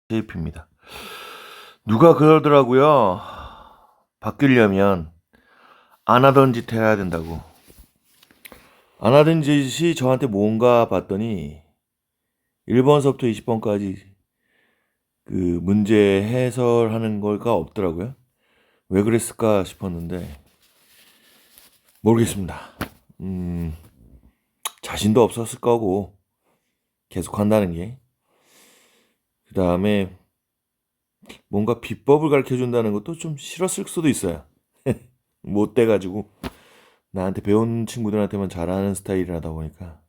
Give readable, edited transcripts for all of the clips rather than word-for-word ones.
쉐입입니다. 누가 그러더라고요. 바뀌려면 안 하던 짓 해야 된다고. 안 하던 짓이 저한테 뭔가 봤더니 1번서부터 20번까지 그 문제 해설하는 걸가 없더라고요. 왜 그랬을까 싶었는데 모르겠습니다. 자신도 없었을 거고 계속 한다는 게. 그 다음에 뭔가 비법을 가르쳐 준다는 것도 좀 싫었을 수도 있어요. 못 돼가지고 나한테 배운 친구들한테만 잘하는 스타일이라다 보니까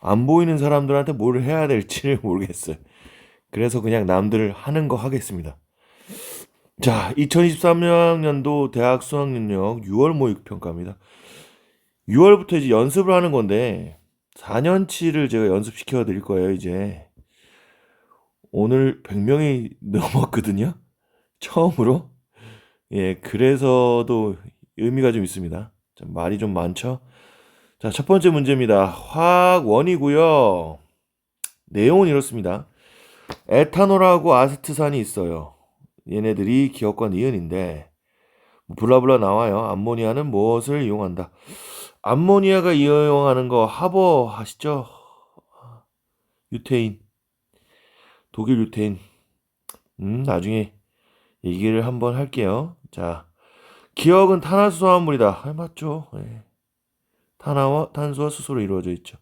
안 보이는 사람들한테 뭘 해야 될지를 모르겠어요. 그래서 그냥 남들 하는 거 하겠습니다. 자, 2023학년도 대학 수학능력 6월 모의 평가입니다. 6월부터 이제 연습을 하는 건데 4년치를 제가 연습시켜 드릴 거예요, 이제. 오늘 100명이 넘었거든요. 처음으로. 예, 그래서도 의미가 좀 있습니다. 자, 말이 좀 많죠? 자, 첫 번째 문제입니다. 화학 원이고요. 내용은 이렇습니다. 에탄올하고 아세트산이 있어요. 얘네들이 기억과 니은인데 블라블라 나와요. 암모니아는 무엇을 이용한다? 암모니아가 이용하는 거 하버 아시죠? 유태인. 독일 유태인. 나중에 얘기를 한번 할게요. 자, 기억은 탄화수소 화합물이다. 맞죠? 네. 탄화와 탄소와 수소로 이루어져 있죠.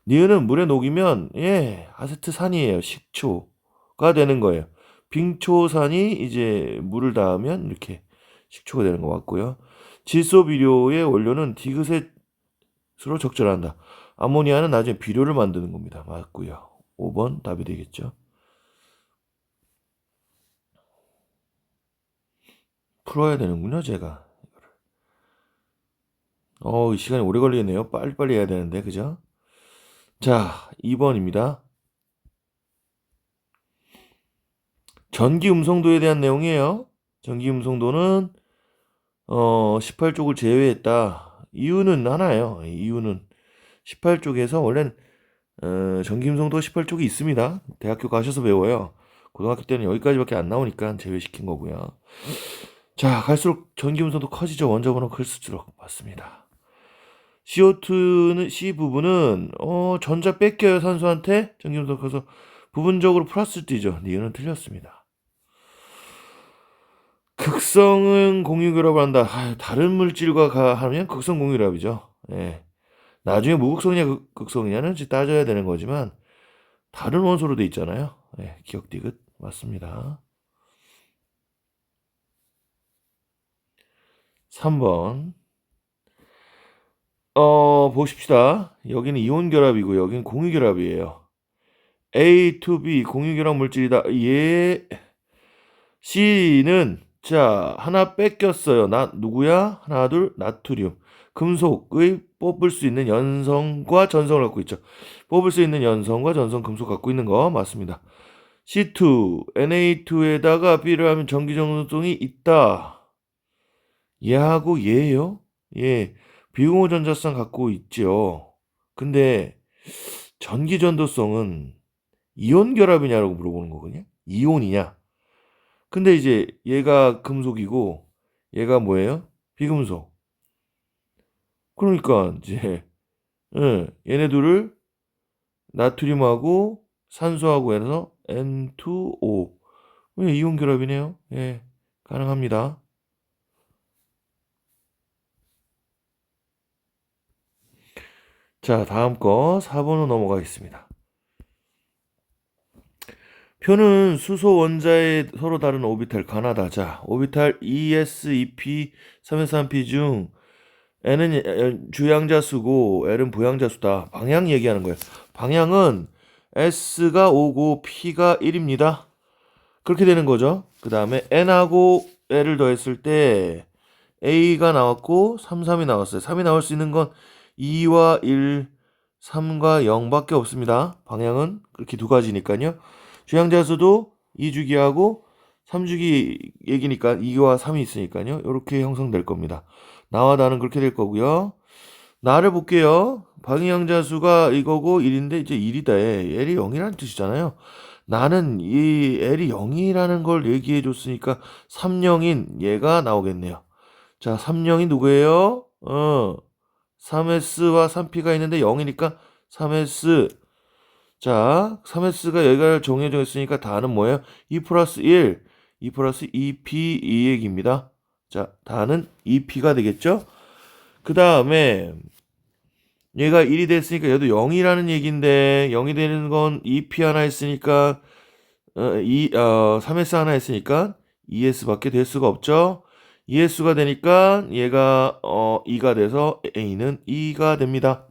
니은은 물에 녹이면 아세트산이에요. 식초가 되는 거예요. 빙초산이 이제 물을 닿으면 이렇게 식초가 되는 것 같고요. 질소 비료의 원료는 디귿으로 적절한다. 암모니아는 나중에 비료를 만드는 겁니다. 맞고요. 5번 답이 되겠죠. 풀어야 되는군요, 제가. 이 시간이 오래 걸리겠네요. 빨리빨리 해야 되는데, 그죠? 자, 2번입니다. 전기 음성도에 대한 내용이에요. 전기 음성도는 18쪽을 제외했다. 이유는 하나예요. 이유는 18쪽에서 원래는 전기 음성도 18쪽이 있습니다. 대학교 가셔서 배워요. 고등학교 때는 여기까지밖에 안 나오니까 제외시킨 거고요. 자, 갈수록 전기 음성도 커지죠. 원자번호 클수록 맞습니다. CO2는 C 부분은 전자 뺏겨요. 산소한테 전기 음성도 커서 부분적으로 플러스 뛰죠. 이유는 틀렸습니다. 극성은 공유결합을 한다. 다른 물질과 하면 극성 공유결합이죠. 예. 나중에 무극성이냐 극성이냐는 따져야 되는 거지만 다른 원소로 돼 있잖아요. 예, 기억 디귿 맞습니다. 3번 보십시다. 여기는 이온 결합이고 여기는 공유 결합이에요. A to B 공유 결합 물질이다. 예. C는 자 하나 뺏겼어요. 누구야? 하나 둘 나트륨. 금속의 뽑을 수 있는 연성과 전성을 갖고 있죠. 뽑을 수 있는 연성과 전성 금속 갖고 있는 거 맞습니다. C2 Na2에다가 B를 하면 전기 전도성이 있다. 얘하고 얘예요. 예. 비공유 전자성 갖고 있죠. 근데 전기 전도성은 이온 결합이냐라고 물어보는 거거든요. 이온이냐? 근데 이제 얘가 금속이고 얘가 뭐예요? 비금속. 그러니까 이제 얘네 둘을 나트륨하고 산소하고 해서 N2O. 이온 결합이네요. 예. 가능합니다. 자, 다음 거 4번으로 넘어가겠습니다. 표는 수소 원자의 서로 다른 오비탈 가나다. 자, 오비탈 ES2P 3S3P 중 N은 주양자수고 L은 부양자수다. 방향 얘기하는 거예요. 방향은 S가 5고 P가 1입니다. 그렇게 되는 거죠. 그 다음에 N하고 L을 더했을 때 A가 나왔고 3, 3이 나왔어요. 3이 나올 수 있는 건 2와 1, 3과 0밖에 없습니다. 방향은 그렇게 두 가지니까요. 주양자수도 2주기하고 3주기 얘기니까 2와 3이 있으니까요. 이렇게 형성될 겁니다. 나와 나는 그렇게 될 거고요. 나를 볼게요. 방향자수가 이거고 1인데 이제 1이다. L이 0이라는 뜻이잖아요. 나는 이 L이 0이라는 걸 얘기해 줬으니까 3영인 얘가 나오겠네요. 자, 3영이 누구예요? 3S와 3P가 있는데 0이니까 3S. 자, 3S가 여기가 정해져 있으니까 다는 뭐예요? 2 플러스 1, 2 플러스 2P 이 얘기입니다. 자, 다는 2P가 되겠죠? 그 다음에 얘가 1이 됐으니까 얘도 0이라는 얘기인데 0이 되는 건 2P 하나 있으니까 3S 하나 있으니까 2S밖에 될 수가 없죠. 2S가 되니까 얘가 2가 돼서 A는 2가 됩니다.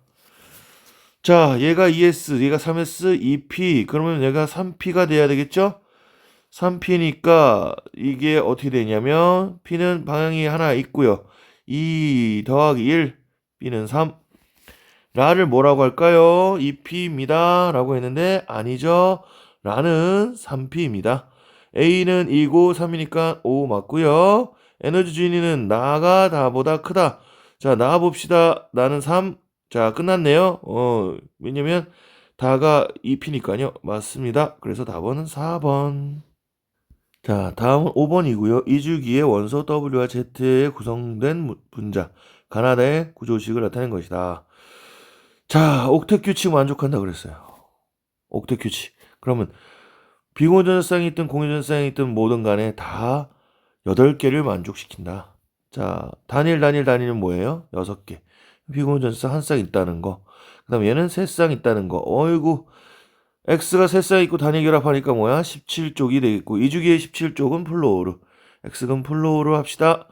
자, 얘가 2S, 얘가 3S, 2P. 그러면 얘가 3P가 돼야 되겠죠? 3P니까 이게 어떻게 되냐면 P는 방향이 하나 있고요. 2 더하기 1, P는 3. 라를 뭐라고 할까요? 2P입니다. 라고 했는데 아니죠. 라는 3P입니다. A는 2고 3이니까 5 맞고요. 에너지 주인이는 나가 다보다 크다. 자, 나 봅시다. 나는 3. 자, 끝났네요. 왜냐면 다가 2P니까요. 맞습니다. 그래서 답은 4번. 자, 다음은 5번이고요. 이주기의 원소 W와 Z에 구성된 분자, 가나다의 구조식을 나타낸 것이다. 자, 옥텟 규칙 만족한다 그랬어요. 옥텟 규칙. 그러면 비공유전자쌍이 있든 공유전자쌍이 있든 뭐든 간에 다 8개를 만족시킨다. 자, 단일은 뭐예요? 6개. 비공유전자쌍 한 쌍 있다는 거. 그 다음에 얘는 3쌍 있다는 거. 어이구. X가 3쌍 있고 단일 결합하니까 뭐야? 17쪽이 되겠고. 이주기의 17쪽은 플로우르. X는 플로우르 합시다.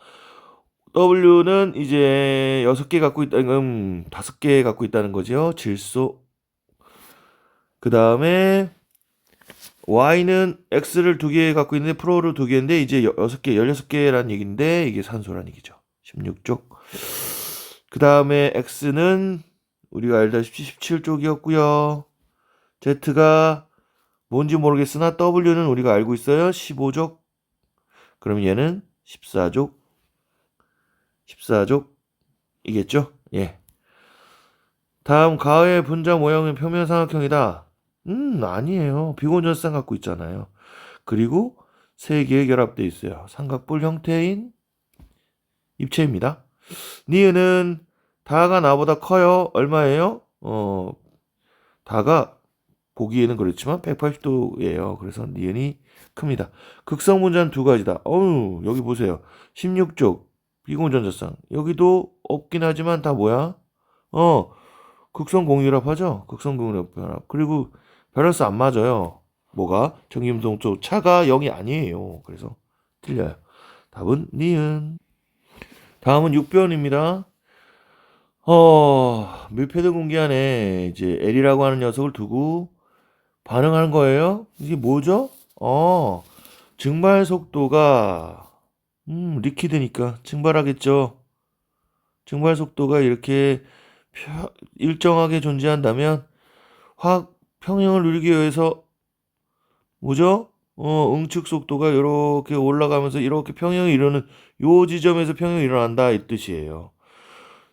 W는 이제 6개 갖고 있다는 5개 갖고 있다는 거죠. 질소. 그 다음에 Y는 X를 2개 갖고 있는데 프로를 2개인데 이제 6개, 16개란 얘기인데 이게 산소란 얘기죠. 16쪽. 그 다음에 X는 우리가 알다시피 17쪽이었고요. Z가 뭔지 모르겠으나 W는 우리가 알고 있어요. 15족. 그럼 얘는 14족. 14족이겠죠? 예. 다음 가의 분자 모형은 평면삼각형이다. 아니에요. 비공전쌍 갖고 있잖아요. 그리고 3개의 결합되어 있어요. 삼각뿔 형태인 입체입니다. 니은은 다가 나보다 커요. 얼마예요? 다가 보기에는 그렇지만 180도예요. 그래서 니은이 큽니다. 극성 분자는 2가지다. 여기 보세요. 16쪽 비공전자쌍. 여기도 없긴 하지만 다 뭐야? 극성 공유랍하죠? 극성 공유랍. 그리고 밸런스 안 맞아요. 뭐가? 전기음성쪽 차가 0이 아니에요. 그래서 틀려요. 답은 니은. 다음은 6번입니다. 밀폐된 공기 안에 이제 L이라고 하는 녀석을 두고 반응하는 거예요. 이게 뭐죠? 증발 속도가 리퀴드니까 증발하겠죠. 증발 속도가 이렇게 일정하게 존재한다면 화학 평형을 누리기 위해서 뭐죠? 응축 속도가 이렇게 올라가면서 이렇게 평형이 일어나는 요 지점에서 평형이 일어난다 이 뜻이에요.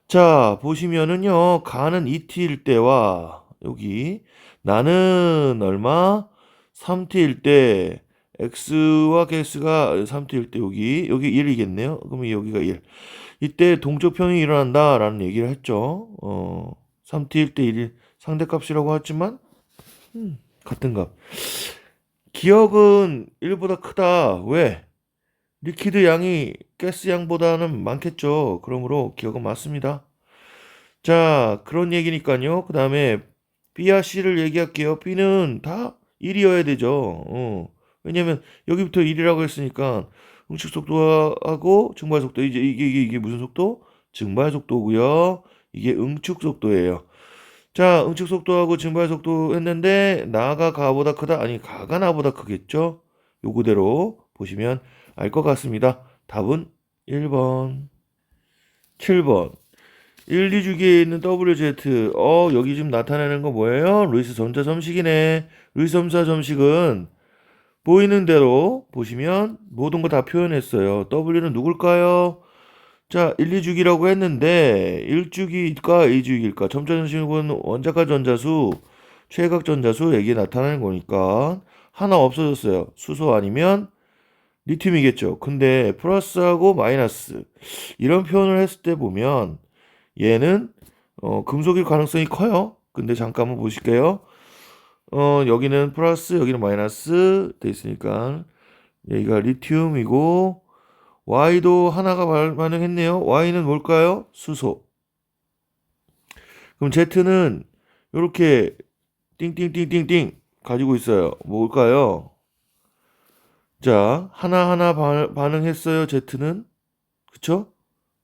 자, 보시면은요. 가는 2t일 때와 여기 나는 얼마? 3t일 때 x와 개수가 3t일 때 여기 1이겠네요. 그러면 여기가 1. 이때 동적 평형이 일어난다라는 얘기를 했죠. 3t일 때 1이 상대값이라고 했지만 같은 값. 기억은 1보다 크다. 왜? 리퀴드 양이 가스 양보다는 많겠죠. 그러므로 기억은 맞습니다. 자, 그런 얘기니까요. 그 다음에 B와 C를 얘기할게요. B는 다 1이어야 되죠. 왜냐면 여기부터 1이라고 했으니까 응축 속도하고 증발 속도 이게 무슨 속도? 증발 속도고요. 이게 응축 속도예요. 자, 응축 속도하고 증발 속도 했는데 나가 가보다 크다? 아니, 가가 나보다 크겠죠? 요거대로 보시면 알 것 같습니다. 답은 1번. 7번. 1, 2주기에 있는 WZ. 여기 지금 나타내는 거 뭐예요? 루이스 점자 점식이네. 루이스 점자 점식은 보이는 대로 보시면 모든 거 다 표현했어요. W는 누굴까요? 자, 1, 2주기라고 했는데 1주기일까 2주기일까? 점자 점식은 원자가 전자수, 최각 전자수 얘기 나타나는 거니까 하나 없어졌어요. 수소 아니면 리튬이겠죠. 근데 플러스하고 마이너스 이런 표현을 했을 때 보면 얘는 금속일 가능성이 커요. 근데 잠깐만 보실게요. 여기는 플러스, 여기는 마이너스 돼 있으니까 여기가 리튬이고 Y도 하나가 반응했네요. Y는 뭘까요? 수소. 그럼 Z는 이렇게 띵띵띵띵띵 가지고 있어요. 뭘까요? 자, 하나하나 반응했어요. Z는. 그쵸?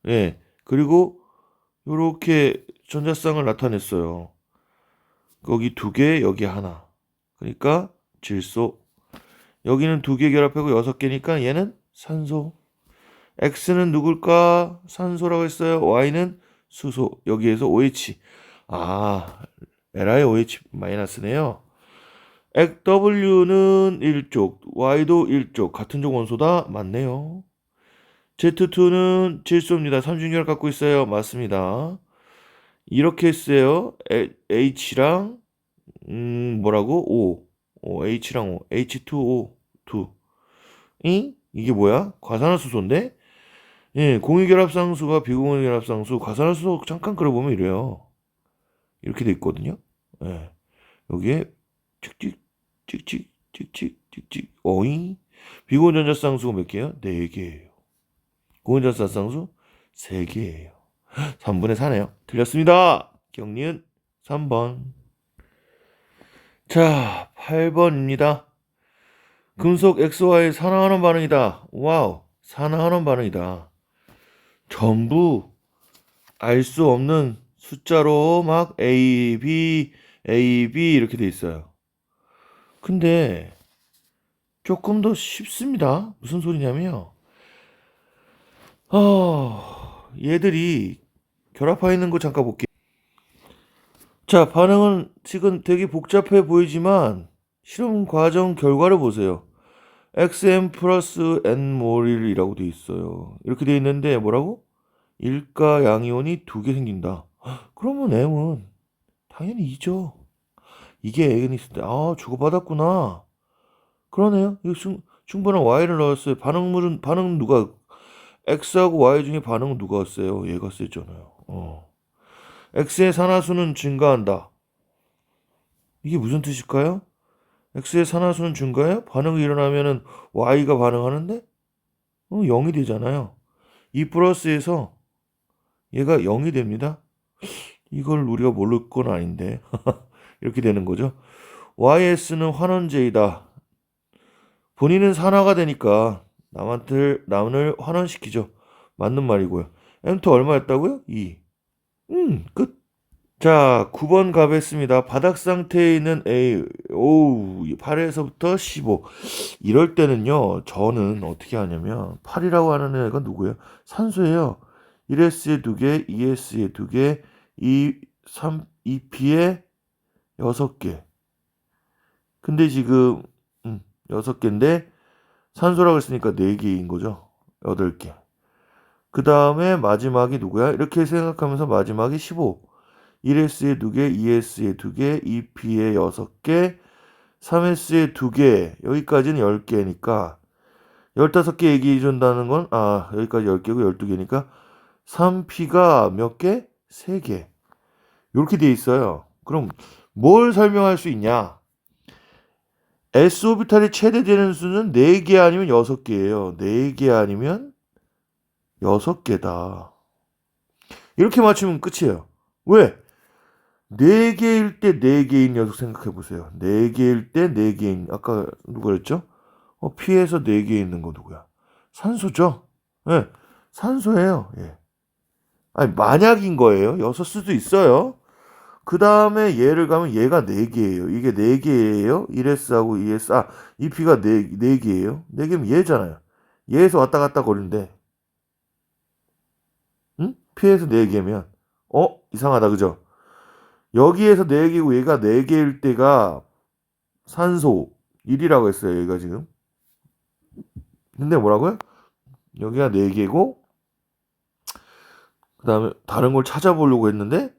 예. 그리고 이렇게 전자쌍을 나타냈어요. 거기 두 개, 여기 하나. 그러니까 질소. 여기는 두 개 결합하고 여섯 개니까 얘는 산소. X는 누굴까? 산소라고 했어요. Y는 수소. 여기에서 OH. 아, Li OH 마이너스네요. W는 일족, Y도 일족. 같은 족 원소다. 맞네요. Z2는 질소입니다. 삼중결합 갖고 있어요. 맞습니다. 이렇게 했어요. H랑 뭐라고? H랑 O. H2O. 2. 이게 뭐야? 과산화수소인데? 예, 공유결합상수가 비공유결합상수, 과산화수소 잠깐 그려보면 이래요. 이렇게 돼 있거든요. 예. 여기에 찍찍 찍찍 찍찍 찍찍 어이 비공전자쌍수가 몇 개예요? 4개예요. 공전자쌍수 3개예요. 3분의 4네요. 틀렸습니다. 경리은 3번. 자, 8번입니다. 금속 XY 산화환원 반응이다. 와우, 산화환원 반응이다. 전부 알 수 없는 숫자로 막 A, B, A, B 이렇게 돼 있어요. 근데 조금 더 쉽습니다. 무슨 소리냐면요. 얘들이 결합하여 있는 거 잠깐 볼게요. 자, 반응은 지금 되게 복잡해 보이지만 실험 과정 결과를 보세요. XM 플러스 N몰이라고 돼 있어요. 이렇게 돼 있는데 뭐라고? 일가 양이온이 두 개 생긴다. 그러면 M은 당연히 2죠. 이게 N이 있을 때, 주고받았구나. 그러네요. 이거 충분한 Y를 넣었어요. 반응 누가, X하고 Y 중에 반응은 누가 했어요? 얘가 셌잖아요. X의 산화수는 증가한다. 이게 무슨 뜻일까요? X의 산화수는 증가해요? 반응이 일어나면은 Y가 반응하는데? 0이 되잖아요. 2 플러스에서 얘가 0이 됩니다. 이걸 우리가 모를 건 아닌데. 이렇게 되는 거죠. YS는 환원제이다. 본인은 산화가 되니까 남을 환원시키죠. 맞는 말이고요. M2 얼마였다고요? 2. 끝. 자, 9번 가겠습니다. 바닥 상태에 있는 A, 8에서부터 15. 이럴 때는요, 저는 어떻게 하냐면, 8이라고 하는 애가 누구예요? 산소예요. 1S에 2개, 2S에 2개, 2P에 6개. 근데 지금, 6개인데, 산소라고 했으니까 4개인 거죠. 8개. 그 다음에 마지막이 누구야? 이렇게 생각하면서 마지막이 15. 1S에 2개, 2S에 2개, 2P에 6개, 3S에 2개, 여기까지는 10개니까 15개 얘기해 준다는 건 여기까지 10개고 12개니까 3P가 몇 개? 3개. 이렇게 돼 있어요. 그럼 뭘 설명할 수 있냐? S오비탈이 최대 되는 수는 4개 아니면 6개예요. 4개 아니면 6개다. 이렇게 맞추면 끝이에요. 왜? 4개일 때 4개인 녀석 생각해 보세요. 4개일 때 4개인, 아까 누가 그랬죠? P에서 4개 있는 거 누구야? 산소죠? 예, 산소예요. 예. 아니, 만약인 거예요. 6 수도 있어요. 그 다음에 얘를 가면 얘가 4개예요. 이게 4개예요. 1S하고 2S, 2P가 4개예요. 4개면 얘잖아요. 얘에서 왔다 갔다 거리는데, 응? P에서 4개면, 이상하다, 그죠? 여기에서 4개고 얘가 4개일 때가 산소 1이라고 했어요. 얘가 지금. 근데 뭐라고요? 여기가 4개고 그 다음에 다른 걸 찾아보려고 했는데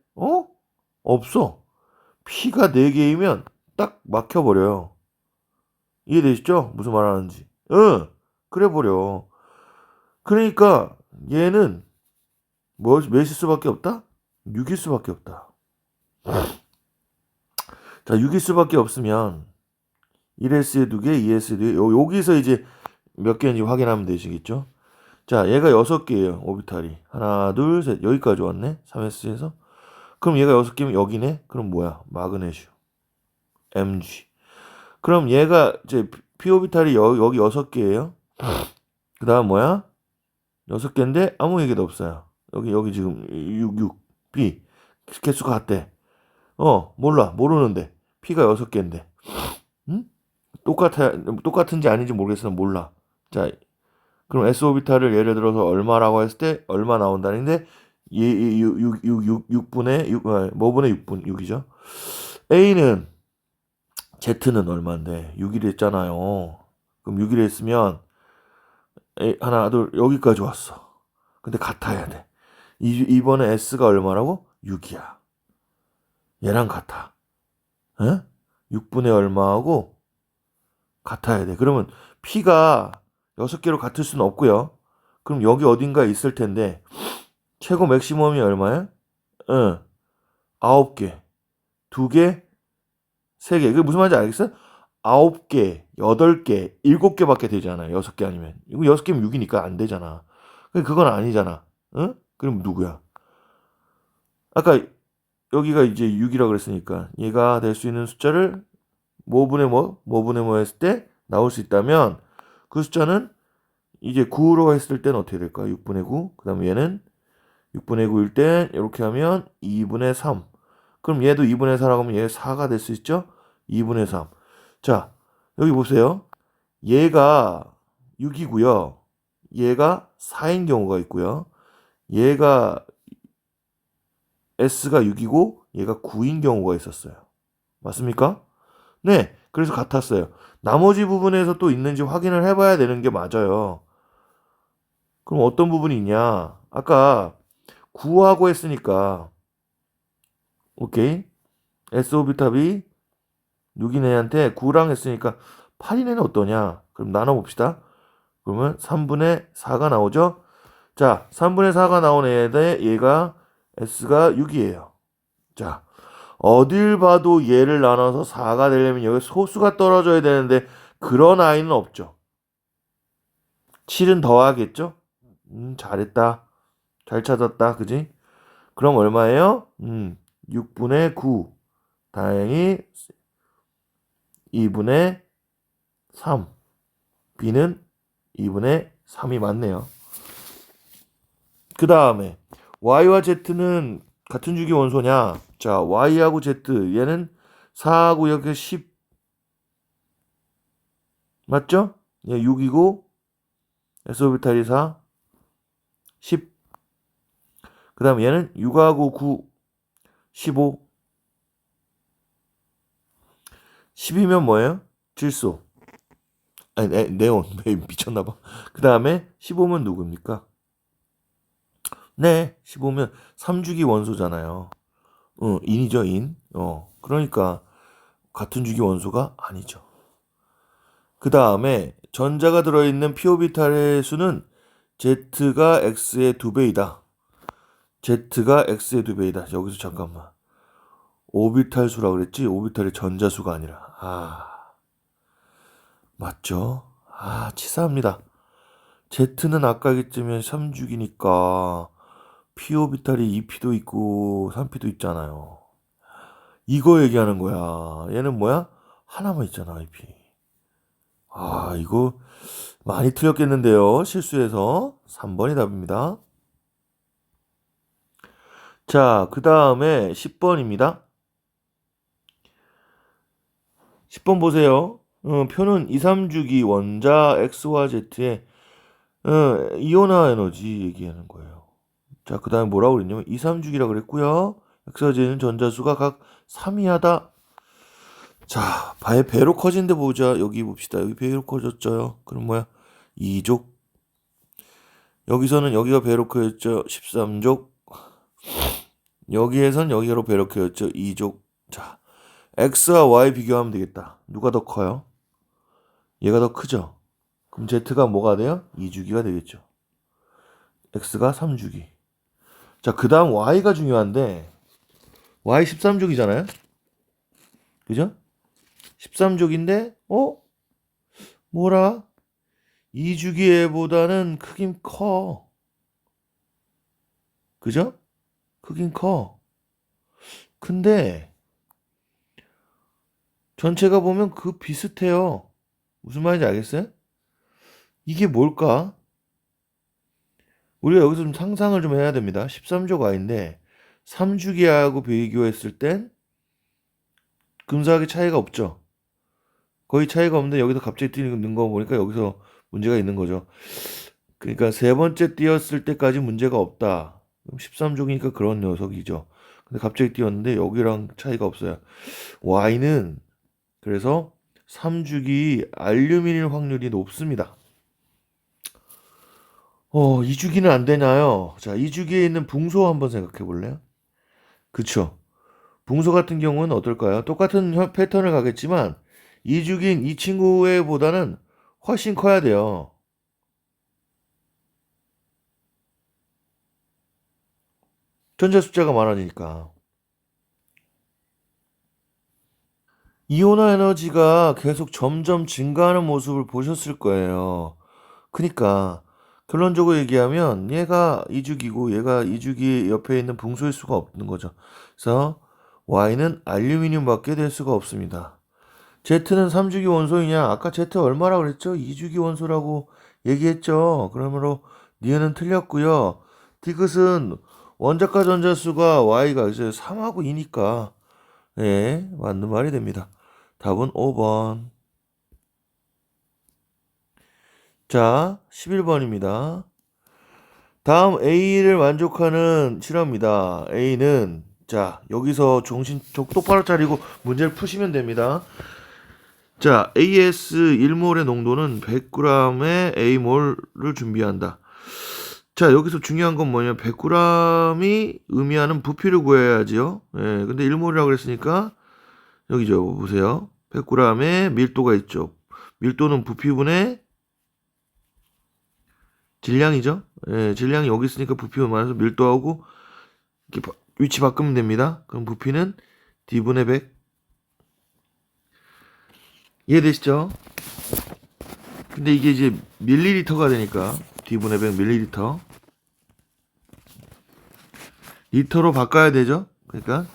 없어. P가 4개이면 딱 막혀버려요. 이해되시죠? 무슨 말 하는지. 응, 그래 버려. 그러니까 얘는 몇일 수밖에 없다? 6일 수밖에 없다. 자, 6일 수밖에 없으면 1S에 2개, 2S에 2개. 여기서 이제 몇 개인지 확인하면 되시겠죠? 자, 얘가 6개예요. 오비탈이. 하나, 둘, 셋. 여기까지 왔네. 3S에서. 그럼 얘가 6개면 여기네. 그럼 뭐야? 마그네슘. Mg. 그럼 얘가 이제 p 오비탈이 여기 6개예요. 그다음 뭐야? 6개인데 아무 얘기도 없어요. 여기 지금 6 B 개수가 같대. 몰라. 모르는데. P가 6개인데. 응? 똑같은지 아닌지 모르겠어. 몰라. 자, 그럼 S 오비탈을 예를 들어서 얼마라고 했을 때 얼마 나온다는데 6분의 6, 뭐분의 6분 6이죠. A는 Z는 얼마인데 6일 했잖아요. 그럼 6일 했으면 하나 둘 여기까지 왔어. 근데 같아야 돼. 이번에 S가 얼마라고? 6이야. 얘랑 같아. 에? 6분의 얼마하고 같아야 돼. 그러면 P가 6개로 같을 수는 없고요. 그럼 여기 어딘가에 있을 텐데 최고 맥시멈이 얼마야? 응. 9개. 2개, 3개. 그게 무슨 말인지 알겠어? 9개, 8개, 7개밖에 되지 않아요. 6개 아니면. 이거 6개면 6이니까 안 되잖아. 그건 아니잖아. 응? 그럼 누구야? 아까 여기가 이제 6이라 그랬으니까 얘가 될 수 있는 숫자를 뭐분의 뭐 했을 때 나올 수 있다면 그 숫자는 이제 9로 했을 때는 어떻게 될까? 6분의 9. 그 다음에 얘는 6분의 9일 땐 이렇게 하면 2분의 3. 그럼 얘도 2분의 4라고 하면 얘 4가 될 수 있죠? 2분의 3. 자, 여기 보세요. 얘가 6이고요. 얘가 4인 경우가 있고요. 얘가 S가 6이고 얘가 9인 경우가 있었어요. 맞습니까? 네. 그래서 같았어요. 나머지 부분에서 또 있는지 확인을 해봐야 되는 게 맞아요. 그럼 어떤 부분이 있냐? 아까 9하고 했으니까 오케이. S 오비탑이 6인 애한테 9랑 했으니까 8인 애는 어떠냐? 그럼 나눠봅시다. 그러면 3분의 4가 나오죠? 자, 3분의 4가 나온 애에 얘가 S가 6이에요. 자, 어딜 봐도 얘를 나눠서 4가 되려면 여기 소수가 떨어져야 되는데 그런 아이는 없죠. 7은 더하겠죠? 잘했다. 잘 찾았다. 그지? 그럼 얼마예요? 6분의 9. 다행히 2분의 3. B는 2분의 3이 맞네요. 그 다음에 Y와 Z는 같은 주기 원소냐? 자, Y하고 Z 얘는 4하고 여기 10 맞죠? 얘 6이고 S 오비탈이 4 10. 그 다음에 얘는 6하고 9 15 10이면 뭐예요? 질소. 아니 네온. 미쳤나봐. 그 다음에 15면 누굽니까? 네, 15면 3주기 원소잖아요. 인이죠, 인. 그러니까 같은 주기 원소가 아니죠. 그 다음에 전자가 들어있는 p 오비탈의 수는 Z가 X의 2배이다. Z가 X의 2배이다. 여기서 잠깐만. 오비탈 수라 그랬지? 오비탈의 전자수가 아니라. 맞죠? 치사합니다. Z는 아까 얘기했지만 3주기니까 p 오비탈이 2p도 있고 3p도 있잖아요. 이거 얘기하는 거야. 얘는 뭐야? 하나만 있잖아, IP. 이거 많이 틀렸겠는데요. 실수해서. 3번이 답입니다. 자, 그 다음에 10번입니다. 10번 보세요. 표는 2, 3주기 원자 X와 Z의 이온화 에너지 얘기하는 거예요. 자, 그 다음에 뭐라고 그랬냐면 2, 3주기라 그랬고요. X와 Z는 전자수가 각 3이 하다. 자, 배로 커진데 보자. 여기 봅시다. 여기 배로 커졌죠. 그럼 뭐야? 2족. 여기서는 여기가 배로 커졌죠. 13족. 여기에선 여기로 배로 커졌죠. 2족. 자, X와 Y 비교하면 되겠다. 누가 더 커요? 얘가 더 크죠? 그럼 Z가 뭐가 돼요? 2주기가 되겠죠. X가 3주기. 자, 그 다음 Y가 중요한데, Y 13족이잖아요? 그죠? 13족인데, 뭐라? 2주기 애보다는 크긴 커. 그죠? 크긴 커. 근데, 전체가 보면 비슷해요. 무슨 말인지 알겠어요? 이게 뭘까? 우리가 여기서 좀 상상을 좀 해야 됩니다. 13족 Y인데, 3주기하고 비교했을 땐 근사하게 차이가 없죠. 거의 차이가 없는데 여기서 갑자기 뛰는 거 보니까 여기서 문제가 있는 거죠. 그러니까 세 번째 뛰었을 때까지 문제가 없다. 13종이니까 그런 녀석이죠. 근데 갑자기 뛰었는데 여기랑 차이가 없어요. Y는 그래서 3주기 알루미늄 확률이 높습니다. 2주기는 안 되나요? 자, 2주기에 있는 붕소 한번 생각해 볼래요? 그쵸? 붕소 같은 경우는 어떨까요? 똑같은 패턴을 가겠지만 2주기인 이 친구의 보다는 훨씬 커야 돼요. 전자 숫자가 많아지니까. 이온화 에너지가 계속 점점 증가하는 모습을 보셨을 거예요. 그러니까 결론적으로 얘기하면 얘가 2주기고 얘가 2주기 옆에 있는 붕소일 수가 없는 거죠. 그래서 Y는 알루미늄밖에 될 수가 없습니다. Z는 3주기 원소이냐? 아까 Z 얼마라고 그랬죠? 2주기 원소라고 얘기했죠. 그러므로 니은은 틀렸고요. 디귿은 원자과 전자수가 Y가 이제 3하고 2니까 예, 맞는 말이 됩니다. 답은 5번. 자, 11번입니다. 다음 A를 만족하는 실험입니다. A는 자, 여기서 정신 똑바로 차리고 문제를 푸시면 됩니다. 자, AS 1몰의 농도는 100g의 A몰을 준비한다. 자, 여기서 중요한 건 뭐냐면 100g이 의미하는 부피를 구해야지요. 예, 근데 1몰이라고 그랬으니까 여기죠. 보세요. 100g의 밀도가 있죠. 밀도는 부피분의 질량이죠. 예, 질량이 여기 있으니까 부피분 말해서 밀도하고 이렇게 위치 바꾸면 됩니다. 그럼 부피는 D분의 100. 이해되시죠? 근데 이게 이제 밀리리터가 되니까 D분의 100 밀리리터. 리터로 바꿔야 되죠. 그러니까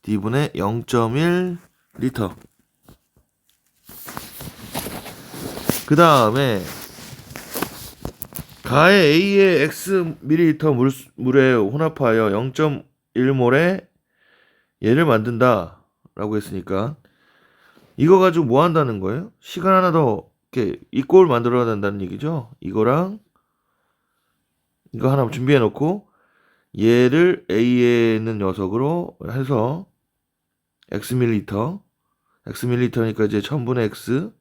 D분의 0.1 리터. 그 다음에 가의 A의 X 밀리리터 물에 혼합하여 0.1몰의 얘를 만든다 라고 했으니까 이거 가지고 뭐 한다는 거예요? 시간 하나 더 이렇게 이꼴 만들어야 된다는 얘기죠. 이거랑 이거 하나 준비해 놓고 얘를 A에 있는 녀석으로 해서 X 밀리리터니까 이제 1000분의 X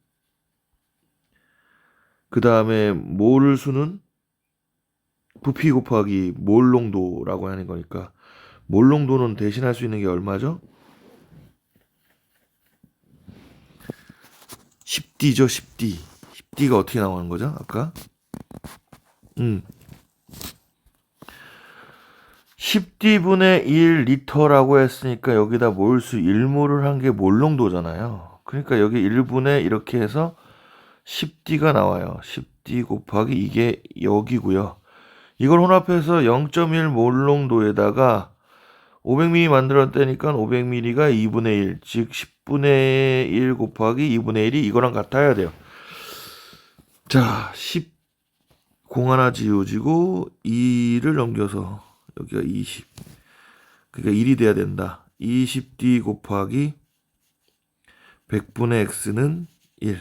그 다음에 몰 수는 부피 곱하기 몰 농도라고 하는 거니까 몰 농도는 대신할 수 있는 게 얼마죠? 10D죠, 10D. 10D가 어떻게 나오는 거죠? 아까? 10D분의 1 리터라고 했으니까 여기다 몰수 1몰을 한 게 몰 농도잖아요. 그러니까 여기 1분의 이렇게 해서 10D가 나와요. 10D 곱하기 이게 여기고요. 이걸 혼합해서 0.1몰 농도에다가 500ml 만들었다니까 500ml가 2분의 1, 즉 10분의 1 곱하기 2분의 1이 이거랑 같아야 돼요. 자, 10, 공 하나 지워지고 2를 넘겨서 여기가 20. 그러니까 1이 돼야 된다. 20D 곱하기 100분의 X는 1.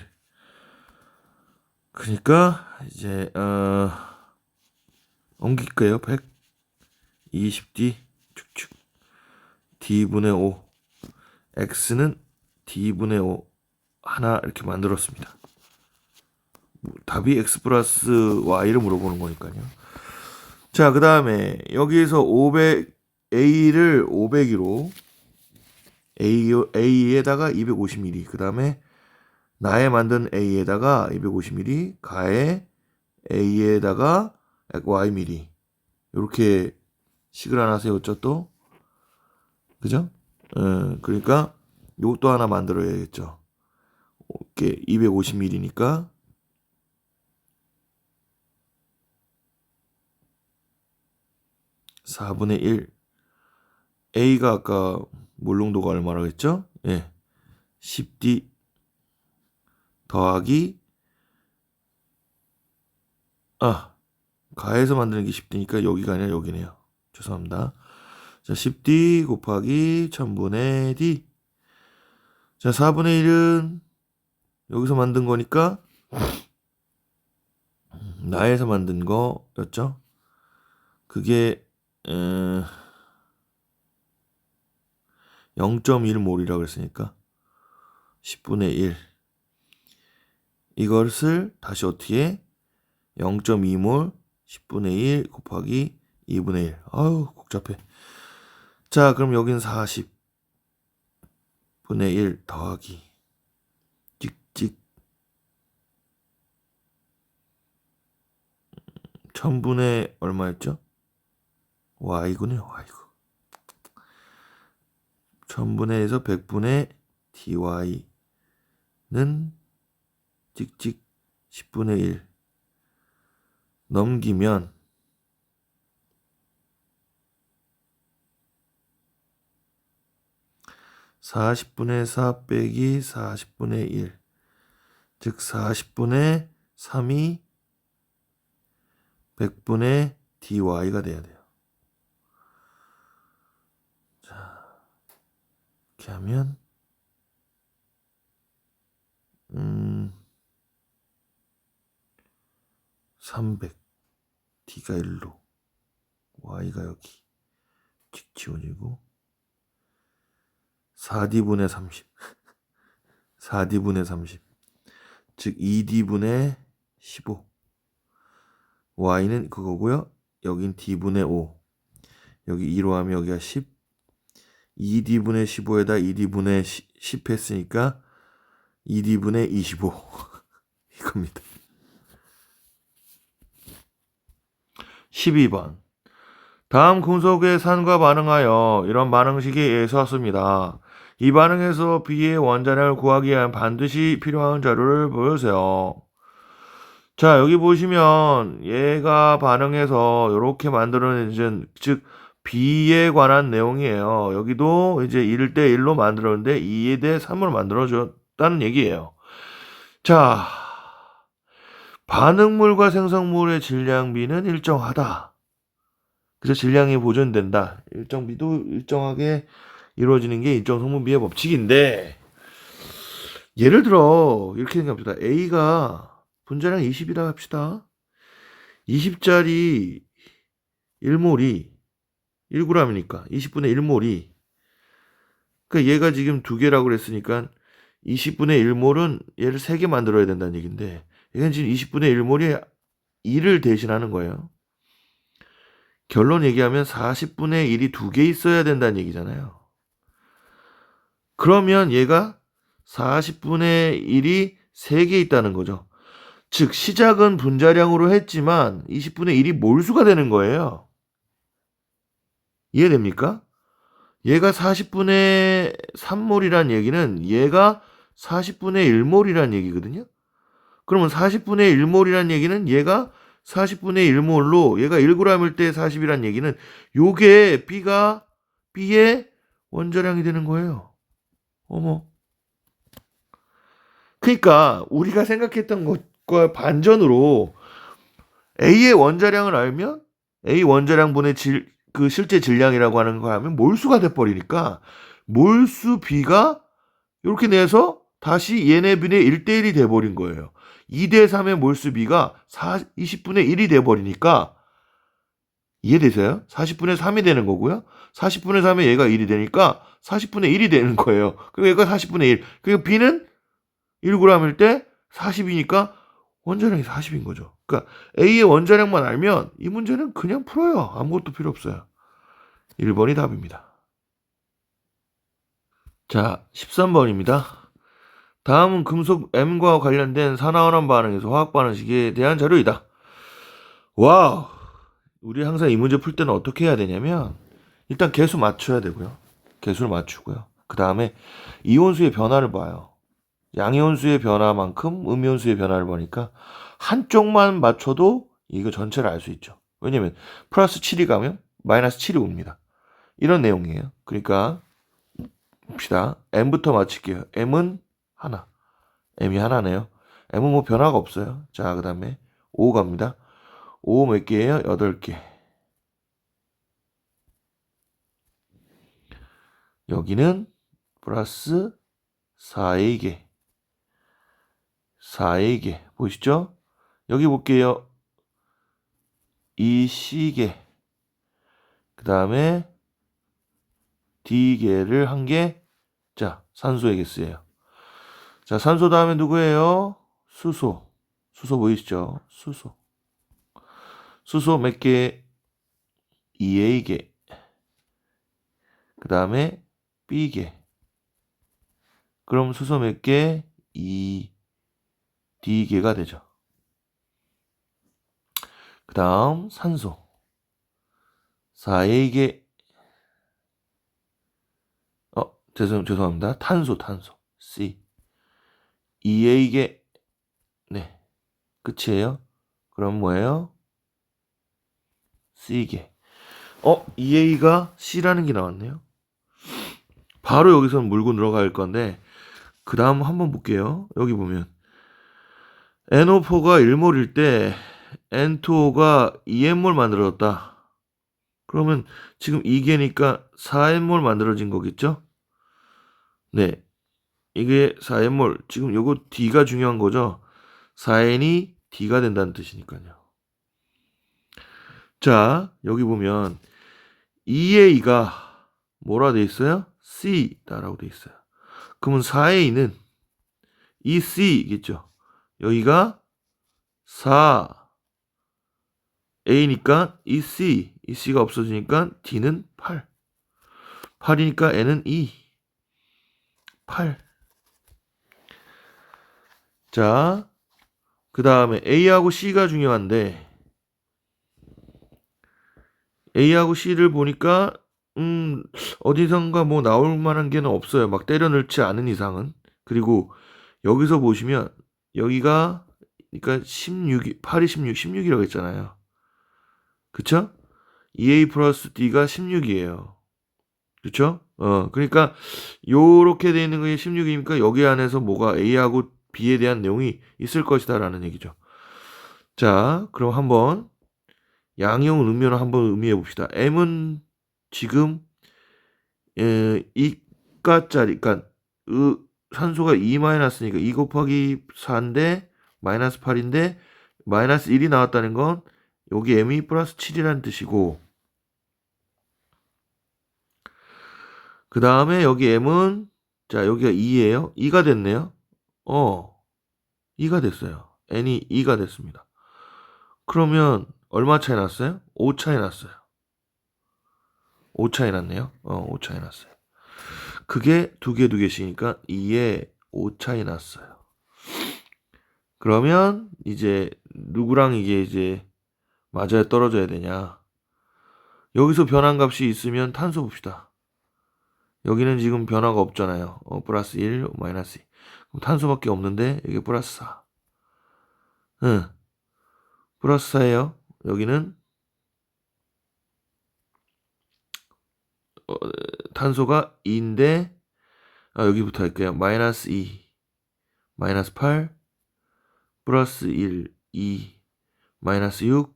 그러니까 이제 옮길게요. 100, 20D 축축 D분의 5 X는 D분의 5 하나 이렇게 만들었습니다. 답이 X 플러스 Y를 물어보는 거니까요. 자, 그 다음에 여기에서 500 A를 500으로 A에다가 250ml 그 다음에 나에 만든 A에다가 250ml, 가에 A에다가 Yml. 이렇게 식을 하나 세웠죠, 또. 그죠? 그러니까 요것도 하나 만들어야겠죠. 이렇게 250ml니까 4분의 1. A가 아까 몰농도가 얼마라고 했죠? 예. 10D 더하기 가에서 만드는 게 10D니까 여기가 아니라 여기네요. 죄송합니다. 자, 10D 곱하기 1000분의 D. 자, 4분의 1은 여기서 만든 거니까 나에서 만든 거였죠. 그게 0.1몰이라고 그랬으니까 10분의 1. 이것을 다시 어떻게 0.2몰 10분의 1 곱하기 2분의 1. 아유, 복잡해. 자, 그럼 여긴 40분의 1 더하기 찍찍 1000분의 얼마였죠? y군요. y군. 1000분의에서 100분의 dy는 찍찍 10분의 1 넘기면 40분의 4 빼기 40분의 1, 즉 40분의 3이 100분의 dy가 돼야 돼요. 자, 이렇게 하면 300, d가 1로, y가 여기 직 지워지고 4d분의 30 4d분의 30, 즉 2d분의 15. y는 그거고요. 여긴 d분의 5. 여기 2로 하면 여기가 10. 2d분의 15에다 2d분의 10 했으니까 2d분의 25. 이겁니다. 12번. 다음 금속의 산과 반응하여 이런 반응식에 의해서 왔습니다. 이 반응에서 B의 원자량을 구하기 위한 반드시 필요한 자료를 보여주세요. 자, 여기 보시면 얘가 반응해서 이렇게 만들어낸, 즉 B에 관한 내용이에요. 여기도 이제 1대 1로 만들었는데 2에 대해 3으로 만들어줬다는 얘기예요. 자, 반응물과 생성물의 질량비는 일정하다. 그래서 질량이 보존된다. 일정비도 일정하게 이루어지는 게 일정성분비의 법칙인데, 예를 들어 이렇게 생각합시다. A가 분자량 20이라 합시다. 20짜리 1몰이 1g이니까 20분의 1몰이, 그러니까 얘가 지금 2개라고 그랬으니까 20분의 1몰은 얘를 3개 만들어야 된다는 얘기인데, 얘는 지금 20분의 1몰이 2를 대신하는 거예요. 결론 얘기하면 40분의 1이 2개 있어야 된다는 얘기잖아요. 그러면 얘가 40분의 1이 3개 있다는 거죠. 즉 시작은 분자량으로 했지만 20분의 1이 몰수가 되는 거예요. 이해됩니까? 얘가 40분의 3몰이란 얘기는 얘가 40분의 1몰이란 얘기거든요. 그러면 40분의 1몰이란 얘기는 얘가 40분의 1몰로 얘가 1g일 때 40이란 얘기는 요게 B의 원자량이 되는 거예요. 어머. 그러니까 우리가 생각했던 것과 반전으로 A의 원자량을 알면 A 원자량분의 그 실제 질량이라고 하는 거 하면 몰수가 돼버리니까 몰수 B가 이렇게 내서 다시 얘네 B의 1대1이 돼버린 거예요. 2대3의 몰수 B가 20분의 1이 돼버리니까, 이해되세요? 40분의 3이 되는 거고요. 40분의 3에 얘가 1이 되니까 40분의 1이 되는 거예요. 그리고 얘가 40분의 1. 그러니까 B는 1g일 때 40이니까 원자량이 40인 거죠. 그러니까 A의 원자량만 알면 이 문제는 그냥 풀어요. 아무것도 필요 없어요. 1번이 답입니다. 자, 13번입니다. 다음은 금속 M과 관련된 산화환원 반응에서 화학 반응식에 대한 자료이다. 와우! 우리 항상 이 문제 풀 때는 어떻게 해야 되냐면 일단 개수 맞춰야 되고요. 개수를 맞추고요. 그 다음에 이온수의 변화를 봐요. 양이온수의 변화만큼 음이온수의 변화를 보니까 한쪽만 맞춰도 이거 전체를 알 수 있죠. 왜냐면 플러스 7이 가면 마이너스 7이 옵니다. 이런 내용이에요. 그러니까 봅시다. M부터 맞힐게요. M은 하나. M이 하나네요. M은 뭐 변화가 없어요. 자, 그 다음에 5 갑니다. 5 몇 개예요? 8개. 여기는 플러스 4의 개. 4의 개. 보이시죠? 여기 볼게요. 2C개. 그 다음에 D개를 한 개. 자, 산소의 개수예요. 자, 산소 다음에 누구예요? 수소. 수소 보이시죠? 수소. 수소 몇 개? 2A 개. 그 다음에 B개. 그럼 수소 몇 개? 2D개가 되죠. 그 다음 산소. 4A 개. 죄송합니다. 탄소. C. 2A 개. 네. 끝이에요. 그럼 뭐예요? C개. 2A가 C라는 게 나왔네요. 바로 여기서 물고 들어갈 건데 그 다음 한번 볼게요. 여기 보면 NO4가 1몰일 때 N2O가 2N몰 만들어졌다. 그러면 지금 2개니까 4N몰 만들어진 거겠죠? 네. 이게 4N몰. 지금 요거 D가 중요한 거죠? 4N이 D가 된다는 뜻이니까요. 자, 여기 보면 2A가 뭐라 돼 있어요? C다라고 돼 있어요. 그러면 4A는 EC겠죠. 여기가 4A니까 EC. EC가 없어지니까 D는 8. 8이니까 N은 2. 8. 자, 그 다음에 A하고 C가 중요한데 A하고 C를 보니까 어디선가 뭐 나올 만한 게는 없어요. 막 때려 넣지 않은 이상은. 그리고 여기서 보시면 여기가 그러니까 16, 8이 16, 16이라고 했잖아요. 그쵸? 2A 플러스 D가 16이에요. 그쵸? 그러니까 요렇게 돼 있는 게 16이니까 여기 안에서 뭐가 A하고 B에 대한 내용이 있을 것이다 라는 얘기죠. 자, 그럼 한번 양이온 음료를 한번 의미해 봅시다. M은 지금 이가짜리, 그러니까 산소가 2-니까 2 곱하기 4인데 마이너스 8인데 마이너스 1이 나왔다는 건 여기 M이 플러스 7이라는 뜻이고 그 다음에 여기 M은 자 여기가 2예요. 2가 됐네요. 2가 됐어요. N이 2가 됐습니다. 그러면 얼마 차이 났어요? 5 차이 났어요. 5 차이 났네요. 5 차이 났어요. 그게 두 개씩이니까 2에 5 차이 났어요. 그러면 이제 누구랑 이게 이제 맞아야 떨어져야 되냐? 여기서 변환값이 있으면 탄소 봅시다. 여기는 지금 변화가 없잖아요. 플러스 1, 마이너스 2. 그럼 탄소밖에 없는데 이게 플러스 4. 응. 플러스 4예요. 여기는 탄소가 2인데 여기부터 할게요. 마이너스 2, 마이너스 8, 플러스 1, 2, 마이너스 6.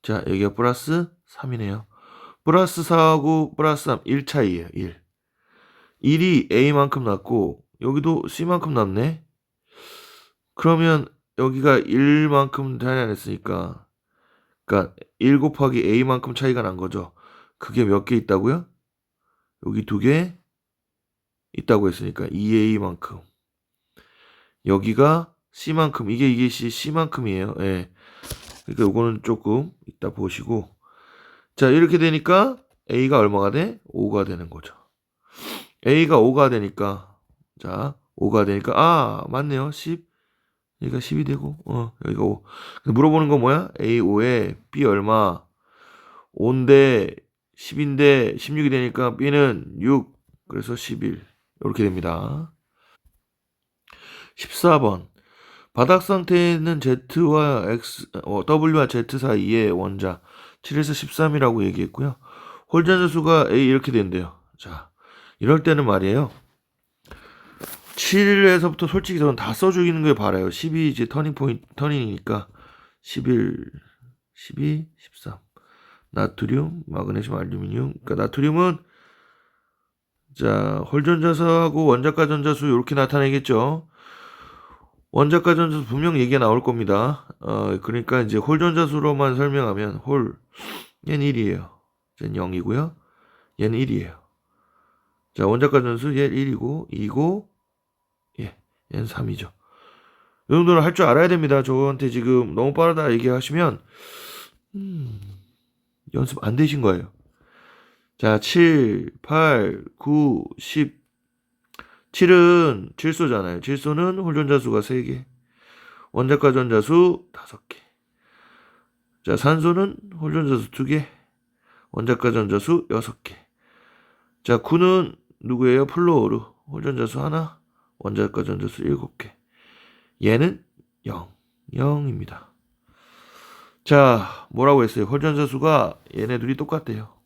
자, 여기가 플러스 3이네요. 플러스 4하고 플러스 3, 1 차이에요. 1. 1이 A만큼 났고 여기도 C만큼 났네. 그러면 여기가 1만큼 차이 안 했으니까 그러니까 1 곱하기 A만큼 차이가 난 거죠. 그게 몇 개 있다고요? 여기 2개 있다고 했으니까 2A만큼. 여기가 C만큼. 이게 C만큼이에요. 예. 그러니까 요거는 조금 이따 보시고. 자, 이렇게 되니까 A가 얼마가 돼? 5가 되는 거죠. A가 5가 되니까 자, 5가 되니까 맞네요. 10. 여기가 10이 되고 여기가 5. 물어보는 건 뭐야? A5에 B 얼마? 5인데 10인데 16이 되니까 B는 6. 그래서 11. 이렇게 됩니다. 14번. 바닥 상태에 있는 Z와 W와 Z 사이의 원자 7에서 13이라고 얘기했고요. 홀전자 수가 A 이렇게 된대요. 자, 이럴 때는 말이에요. 7에서부터 솔직히 저는 다 써주기는 걸 바라요. 10이 이제 터닝이니까 11, 12, 13. 나트륨, 마그네슘, 알루미늄. 그러니까 나트륨은 자 홀전자수하고 원자가 전자수 이렇게 나타내겠죠. 원자가 전자수 분명 얘기가 나올 겁니다. 그러니까 이제 홀전자수로만 설명하면 얘는 1이에요. 얘는 0이고요. 얘는 1이에요. 자 원자가 전수 얘 1이고 2고 얘는 3이죠. 이 정도는 할 줄 알아야 됩니다. 저한테 지금 너무 빠르다 얘기하시면 연습 안 되신 거예요. 자, 7, 8, 9, 10. 7은 질소잖아요. 질소는 홀전자수가 3개. 원자가 전자수 5개. 자, 산소는 홀전자수 2개. 원자가 전자수 6개. 자, 9는 누구예요? 플로르. 홀전자수 하나. 원자가 전자수 7개. 얘는 0. 0입니다. 자, 뭐라고 했어요? 홀전자수가 얘네 둘이 똑같대요.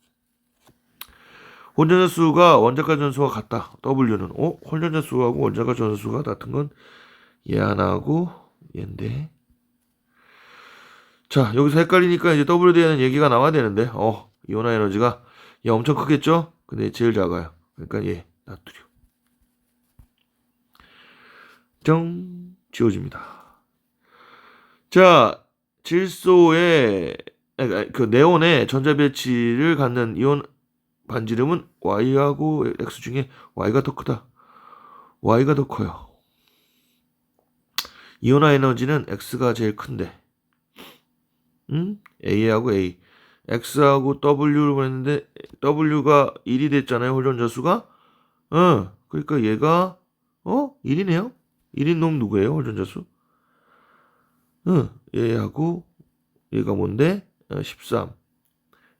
홀전자수가 원자가 전수와 같다. W는 홀전자수하고 원자가 전수가 같은 건 얘 하나하고 얘인데. 자, 여기서 헷갈리니까 이제 W에 대한 얘기가 나와야 되는데 이온화 에너지가 얘 엄청 크겠죠? 근데 제일 작아요. 그러니까 얘 나트륨. 정 지워집니다. 자, 질소의 그 네온의 전자배치를 갖는 이온 반지름은 Y하고 X 중에 Y가 더 크다. Y가 더 커요. 이온화 에너지는 X가 제일 큰데. A하고 A. X하고 W를 보냈는데 W가 1이 됐잖아요. 홀전자 수가. 그러니까 얘가 1이네요. 1인 놈 누구예요? 홀전자 수. 얘하고 얘가 뭔데? 13.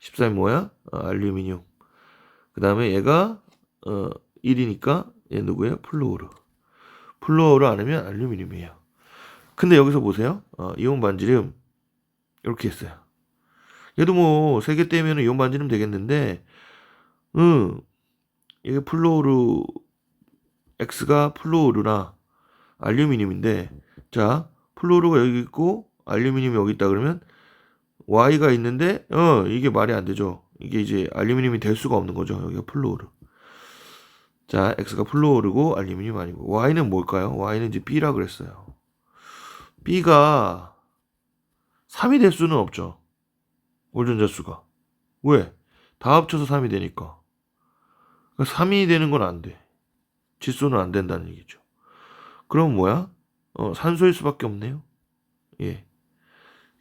13이 뭐야? 알루미늄. 그 다음에 얘가 1이니까 얘 누구예요? 플루오르. 플루오르 아니면 알루미늄이에요. 근데 여기서 보세요. 이온 반지름 이렇게 했어요. 얘도 뭐 3개 떼면 이온 반지름 되겠는데 이게 플루오르 X가 플루오르나 알루미늄인데 자 플루오르가 여기 있고 알루미늄이 여기 있다 그러면 Y가 있는데 이게 말이 안 되죠. 이게 이제 알루미늄이 될 수가 없는 거죠. 여기가 플루오르. 자 X가 플루오르고 알루미늄 아니고 Y는 뭘까요? Y는 이제 B라 그랬어요. B가 3이 될 수는 없죠. 홀전자 수가. 왜? 다 합쳐서 3이 되니까. 3이 되는 건 안 돼. 질소는 안 된다는 얘기죠. 그럼 뭐야? 산소일 수밖에 없네요. 예.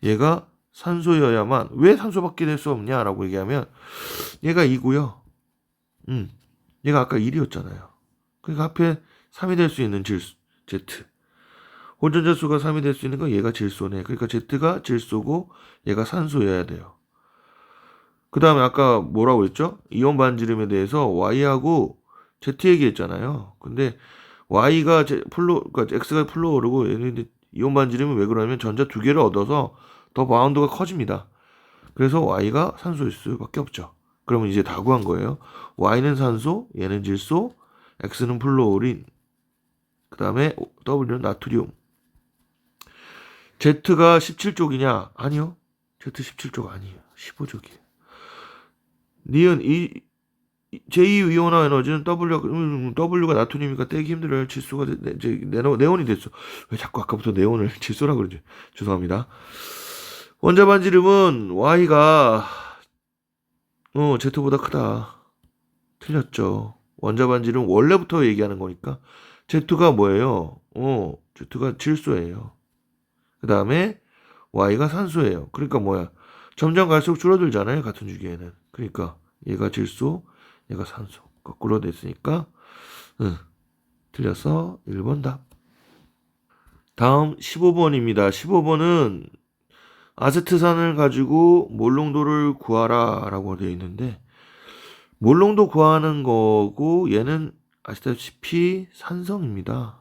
얘가 산소여야만 왜 산소밖에 될 수 없냐라고 얘기하면 얘가 2고요. 얘가 아까 1이었잖아요. 그러니까 앞에 3이 될 수 있는 질소 Z. 홀전자 수가 3이 될 수 있는 건 얘가 질소네. 그러니까 Z가 질소고 얘가 산소여야 돼요. 그 다음에 아까 뭐라고 했죠? 이온 반지름에 대해서 Y하고 Z 얘기했잖아요. 근데 Y가 그러니까 X가 플루오르고 얘는 이온 반지름은 왜 그러냐면 전자 2개를 얻어서 더 바운드가 커집니다. 그래서 Y가 산소일 수밖에 없죠. 그러면 이제 다 구한 거예요. Y는 산소, 얘는 질소, X는 플루오린, 그 다음에 W는 나트륨. Z가 17족이냐? 아니요. Z 17족 아니에요. 15족이에요. 니은 제2이온화 에너지는 W가 나트륨이니까 떼기 힘들어요. 질소가 네온이 됐어. 왜 자꾸 아까부터 네온을 질소라 그러지? 죄송합니다. 원자 반지름은 Y가 Z보다 크다. 틀렸죠. 원자 반지름 원래부터 얘기하는 거니까 Z가 뭐예요? Z가 질소예요. 그 다음에 Y가 산소예요. 그러니까 뭐야? 점점 갈수록 줄어들잖아요. 같은 주기에는. 그러니까 얘가 질소, 얘가 산소. 거꾸로 됐으니까 틀렸어. 1번 답. 다음 15번입니다. 15번은 아세트산을 가지고 몰농도를 구하라 라고 되어 있는데, 몰농도 구하는 거고 얘는 아시다시피 산성입니다.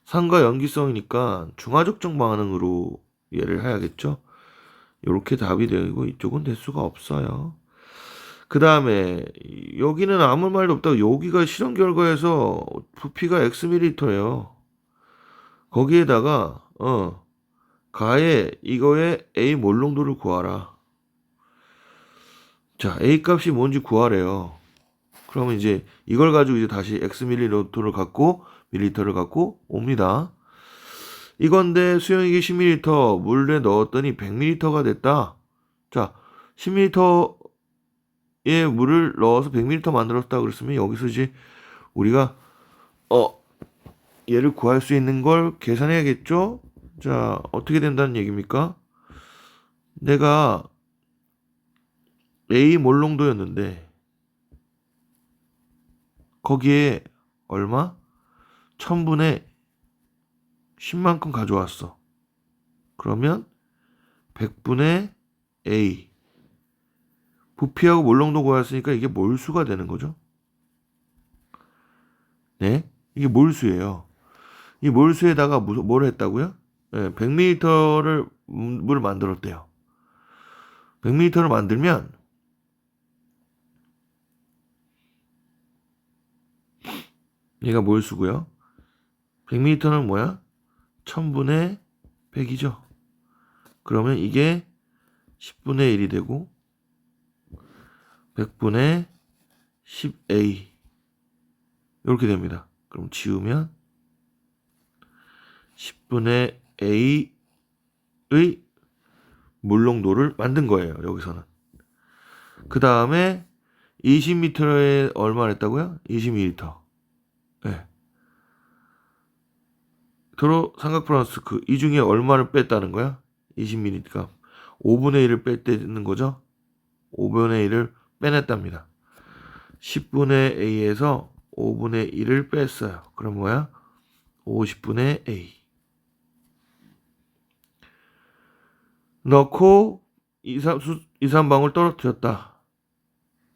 산과 염기성이니까 중화적정 반응으로 얘를 해야겠죠. 이렇게 답이 되고 이쪽은 될 수가 없어요. 그 다음에 여기는 아무 말도 없다고, 여기가 실험 결과에서 부피가 Xml예요. 거기에다가 가에 이거의 A 몰농도를 구하라. 자, A 값이 뭔지 구하래요. 그러면 이제 이걸 가지고 이제 다시 Xml를 갖고 밀리터를 갖고 옵니다. 이건데 수용액이 10ml, 물에 넣었더니 100ml가 됐다. 자, 10ml에 물을 넣어서 100ml 만들었다 그랬으면 여기서 이제 우리가 얘를 구할 수 있는 걸 계산해야겠죠? 자, 어떻게 된다는 얘기입니까? 내가 A 몰농도였는데 거기에 얼마? 1000분의 10만큼 가져왔어. 그러면 100분의 A. 부피하고 몰농도 구했으니까 이게 몰수가 되는 거죠. 네, 이게 몰수예요. 이 몰수에다가 뭘 했다고요? 네, 100ml를 물을 만들었대요. 100ml를 만들면 얘가 몰수고요. 100ml는 뭐야? 1000분의 100이죠. 그러면 이게 10분의 1이 되고 100분의 10A 이렇게 됩니다. 그럼 지우면 10분의 A의 물농도를 만든 거예요. 여기서는. 그 다음에 20m에 얼마 했다고요? 20ml. 네. 도로 삼각 플러스 이 중에 얼마를 뺐다는 거야? 20ml가 5분의 1을 뺐다는 거죠. 5분의 1을 빼냈답니다. 10분의 A에서 5분의 1을 뺐어요. 그럼 뭐야? 50분의 A. 넣고 2,3방울 떨어뜨렸다.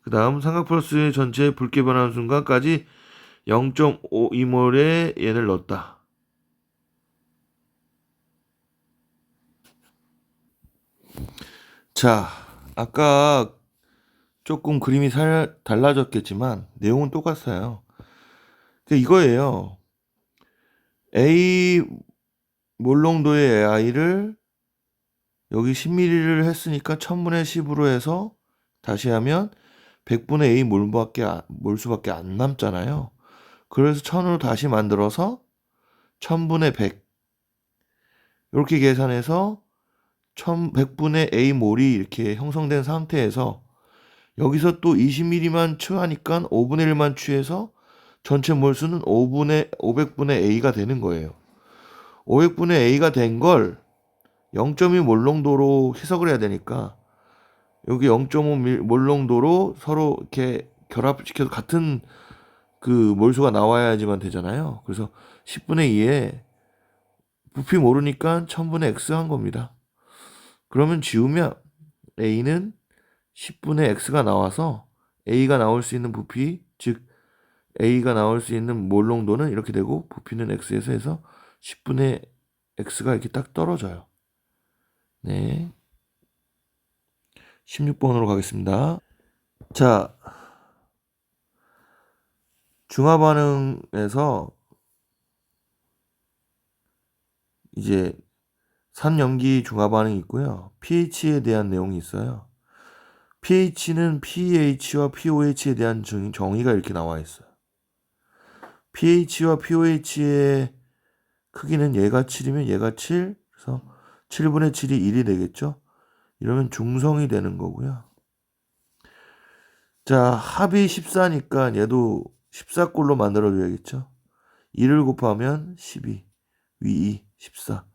그 다음 삼각 플러스의 전체 붉게 변하는 순간까지 0.52몰의 얘를 넣었다. 자, 아까 조금 그림이 달라졌겠지만 내용은 똑같아요. 이거예요. A 몰농도의 I를 여기 10ml를 했으니까 1000분의 10으로 해서 다시 하면 100분의 A 몰수밖에 안 남잖아요. 그래서 1000으로 다시 만들어서 1000분의 100 이렇게 계산해서 100분의 A 몰이 이렇게 형성된 상태에서 여기서 또 20ml만 취하니까 5분의 1만 취해서 전체 몰수는 500분의 A가 되는 거예요. 500분의 A가 된 걸 0.2 몰농도로 해석을 해야 되니까 여기 0.5 몰농도로 서로 이렇게 결합시켜서 같은 그 몰수가 나와야지만 되잖아요. 그래서 10분의 2에 부피 모르니까 1000분의 X 한 겁니다. 그러면 지우면 A는 10분의 X가 나와서 A가 나올 수 있는 부피, 즉 A가 나올 수 있는 몰농도는 이렇게 되고 부피는 X에서 해서 10분의 X가 이렇게 딱 떨어져요. 네. 16번으로 가겠습니다. 자, 중화반응에서 이제 산염기 중화반응이 있고요. pH에 대한 내용이 있어요. pH는 pH와 pOH에 대한 정의가 이렇게 나와 있어요. pH와 pOH의 크기는 얘가 7이면 얘가 7, 그래서 7분의 7이 1이 되겠죠. 이러면 중성이 되는 거고요. 자, 합이 14니까 얘도 14꼴로 만들어줘야겠죠. 1을 곱하면 12, 위 2, 14.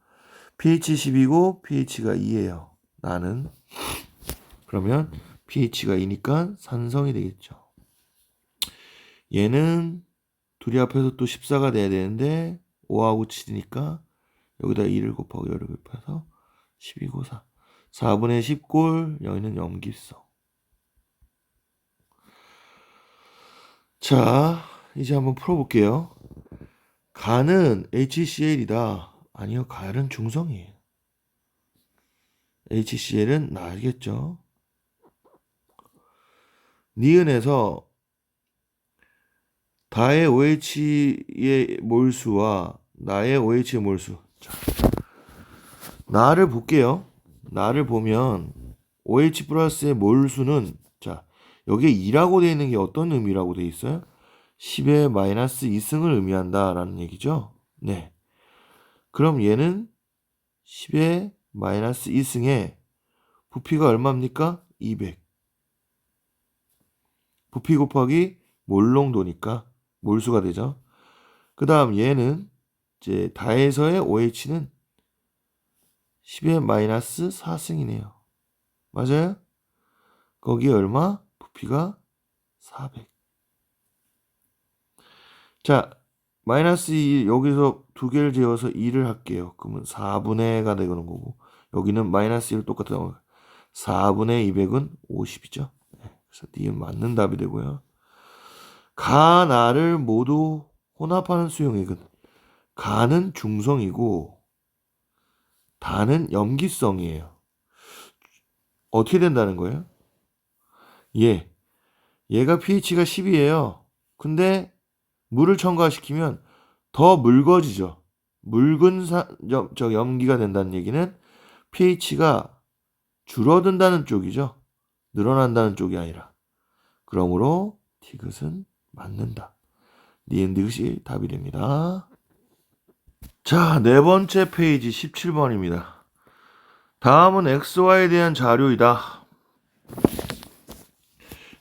pH 10이고 pH가 2예요. 나는. 그러면 pH가 2니까 산성이 되겠죠. 얘는 둘이 합해서 또 14가 돼야 되는데 5하고 7이니까 여기다 2를 곱하고 0을 곱해서 12고 4. 4분의 10골 여기는 염기성. 자, 이제 한번 풀어볼게요. 가는 HCl이다. 아니요, 가는 중성이에요. HCl은 알겠죠? 니은에서 다의 OH의 몰수와 나의 OH의 몰수. 자, 나를 볼게요. 나를 보면 OH 플러스의 몰수는 자, 여기에 2라고 되어 있는 게 어떤 의미라고 되어 있어요? 10의 마이너스 2승을 의미한다 라는 얘기죠. 네. 그럼 얘는 10의 마이너스 2승에 부피가 얼마입니까? 200. 부피 곱하기 몰농도니까 몰수가 되죠. 그 다음 얘는 이제 다에서의 OH는 10의 마이너스 4승이네요. 맞아요? 거기에 얼마? 부피가 400. 자, 마이너스 2 여기서 두 개를 재워서 2를 할게요. 그러면 4분의가 되는 거고 여기는 마이너스 1 똑같은 거 4분의 200은 50이죠. 그래서 니은 맞는 답이 되고요. 가, 나를 모두 혼합하는 수용액은 가는 중성이고 다는 염기성이에요. 어떻게 된다는 거예요? 얘가 pH가 10이에요. 근데 물을 첨가시키면 더 묽어지죠. 묽은 염기가 된다는 얘기는 pH가 줄어든다는 쪽이죠. 늘어난다는 쪽이 아니라. 그러므로 디귿은 맞는다. 니은 디귿이 답이 됩니다. 자, 네 번째 페이지 17번입니다. 다음은 XY에 대한 자료이다.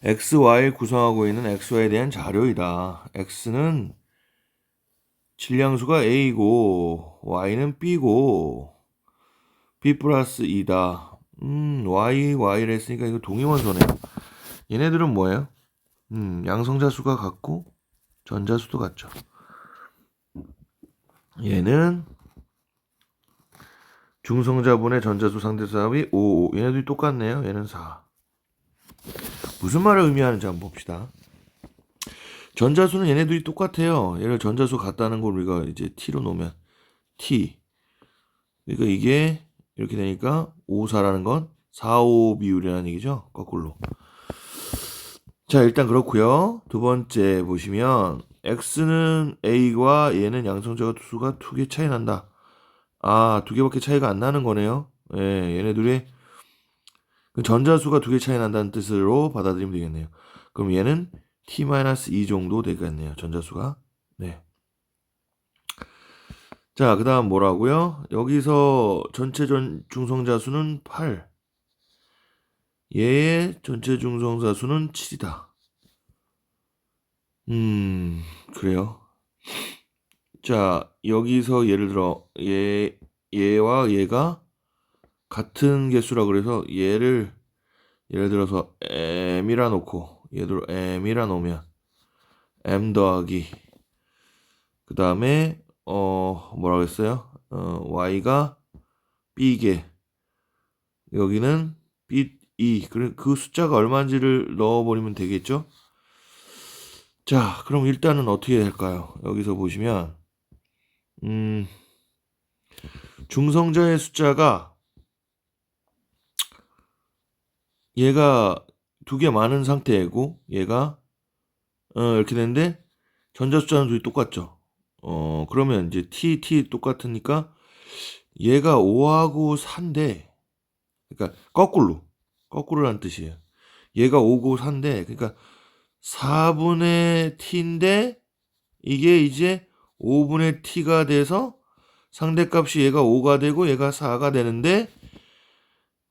XY를 구성하고 있는 XY에 대한 자료이다. X는 질량수가 A고 Y는 B고 B 플러스 2다. Y를 했으니까 이거 동위원소네요. 얘네들은 뭐예요? 양성자수가 같고 전자수도 같죠. 얘는 중성자분의 전자수 상대수합이 5, 5. 얘네들이 똑같네요. 얘는 4. 무슨 말을 의미하는지 한번 봅시다. 전자수는 얘네들이 똑같아요. 얘를 전자수 같다는 걸 우리가 이제 T로 놓으면 T. 그러니까 이게 이렇게 되니까 5, 4라는 건 4, 5 비율이라는 얘기죠. 거꾸로. 자, 일단 그렇고요. 두 번째 보시면 X는 A와 얘는 양성자가 수가 2개 차이 난다. 아, 2개밖에 차이가 안 나는 거네요. 예, 얘네 둘이 전자수가 2개 차이 난다는 뜻으로 받아들이면 되겠네요. 그럼 얘는 T-2 정도 되겠네요. 전자수가. 네. 자, 그 다음 뭐라고요? 여기서 전체 중성자수는 8. 얘의 전체 중성자수는 7이다. 그래요. 자, 여기서 예를 들어 얘와 얘가 같은 개수라 그래서 얘를 예를 들어서 m이라 놓고 얘도 m이라 놓으면 m 더하기 그 다음에 뭐라고 했어요? y가 b개 여기는 b2 그 숫자가 얼마인지를 넣어버리면 되겠죠? 자, 그럼 일단은 어떻게 될까요? 여기서 보시면 중성자의 숫자가 얘가 2개 많은 상태이고 얘가 이렇게 되는데 전자 숫자는 둘이 똑같죠. 그러면 이제 t 똑같으니까 얘가 5하고 4인데 그러니까 거꾸로란 뜻이에요. 얘가 5고 4인데 그러니까 4분의 t인데 이게 이제 5분의 t가 돼서 상대값이 얘가 5가 되고 얘가 4가 되는데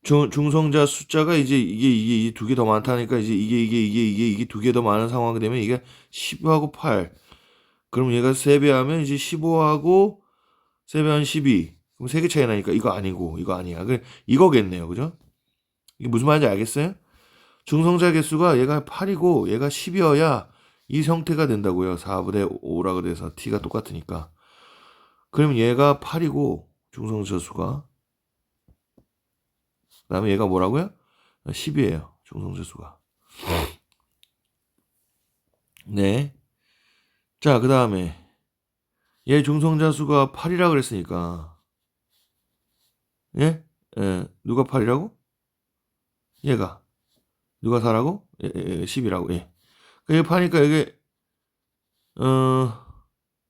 중성자 숫자가 이제 이게 2개 더 많다니까 이제 이게 2개 더 많은 상황이 되면 이게 15하고 8. 그럼 얘가 3배 하면 이제 15하고 3배 하면 12. 그럼 3개 차이 나니까 이거 아니고 이거 아니야. 이거겠네요. 그죠? 이게 무슨 말인지 알겠어요? 중성자 개수가 얘가 8이고 얘가 10이어야 이 형태가 된다고요. 4분의 5라 그래서 t가 똑같으니까. 그러면 얘가 8이고 중성자수가 그다음에 얘가 뭐라고요? 10이에요. 중성자수가. 네. 자, 그다음에 얘 중성자수가 8이라 그랬으니까 예? 예. 누가 8이라고? 얘가. 누가 4라고? 10이라고. 예. 그게 8이니까 이게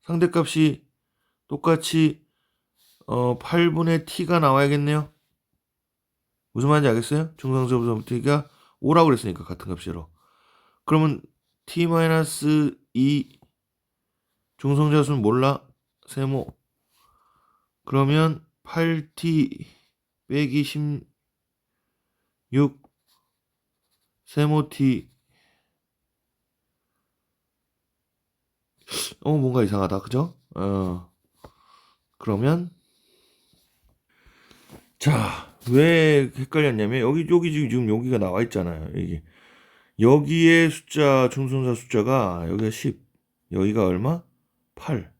상대값이 똑같이 8분의 t가 나와야겠네요. 무슨 말인지 알겠어요? 중성자수 t가 5라고 그랬으니까 같은 값이로. 그러면 t-2 중성자수는 몰라? 세모. 그러면 8t 빼기 16 세모 t. 뭔가 이상하다. 그죠? 그러면 자, 왜 헷갈렸냐면 여기 지금 여기가 나와 있잖아요. 여기에 숫자 중성자 숫자가 여기가 10, 여기가 얼마? 8.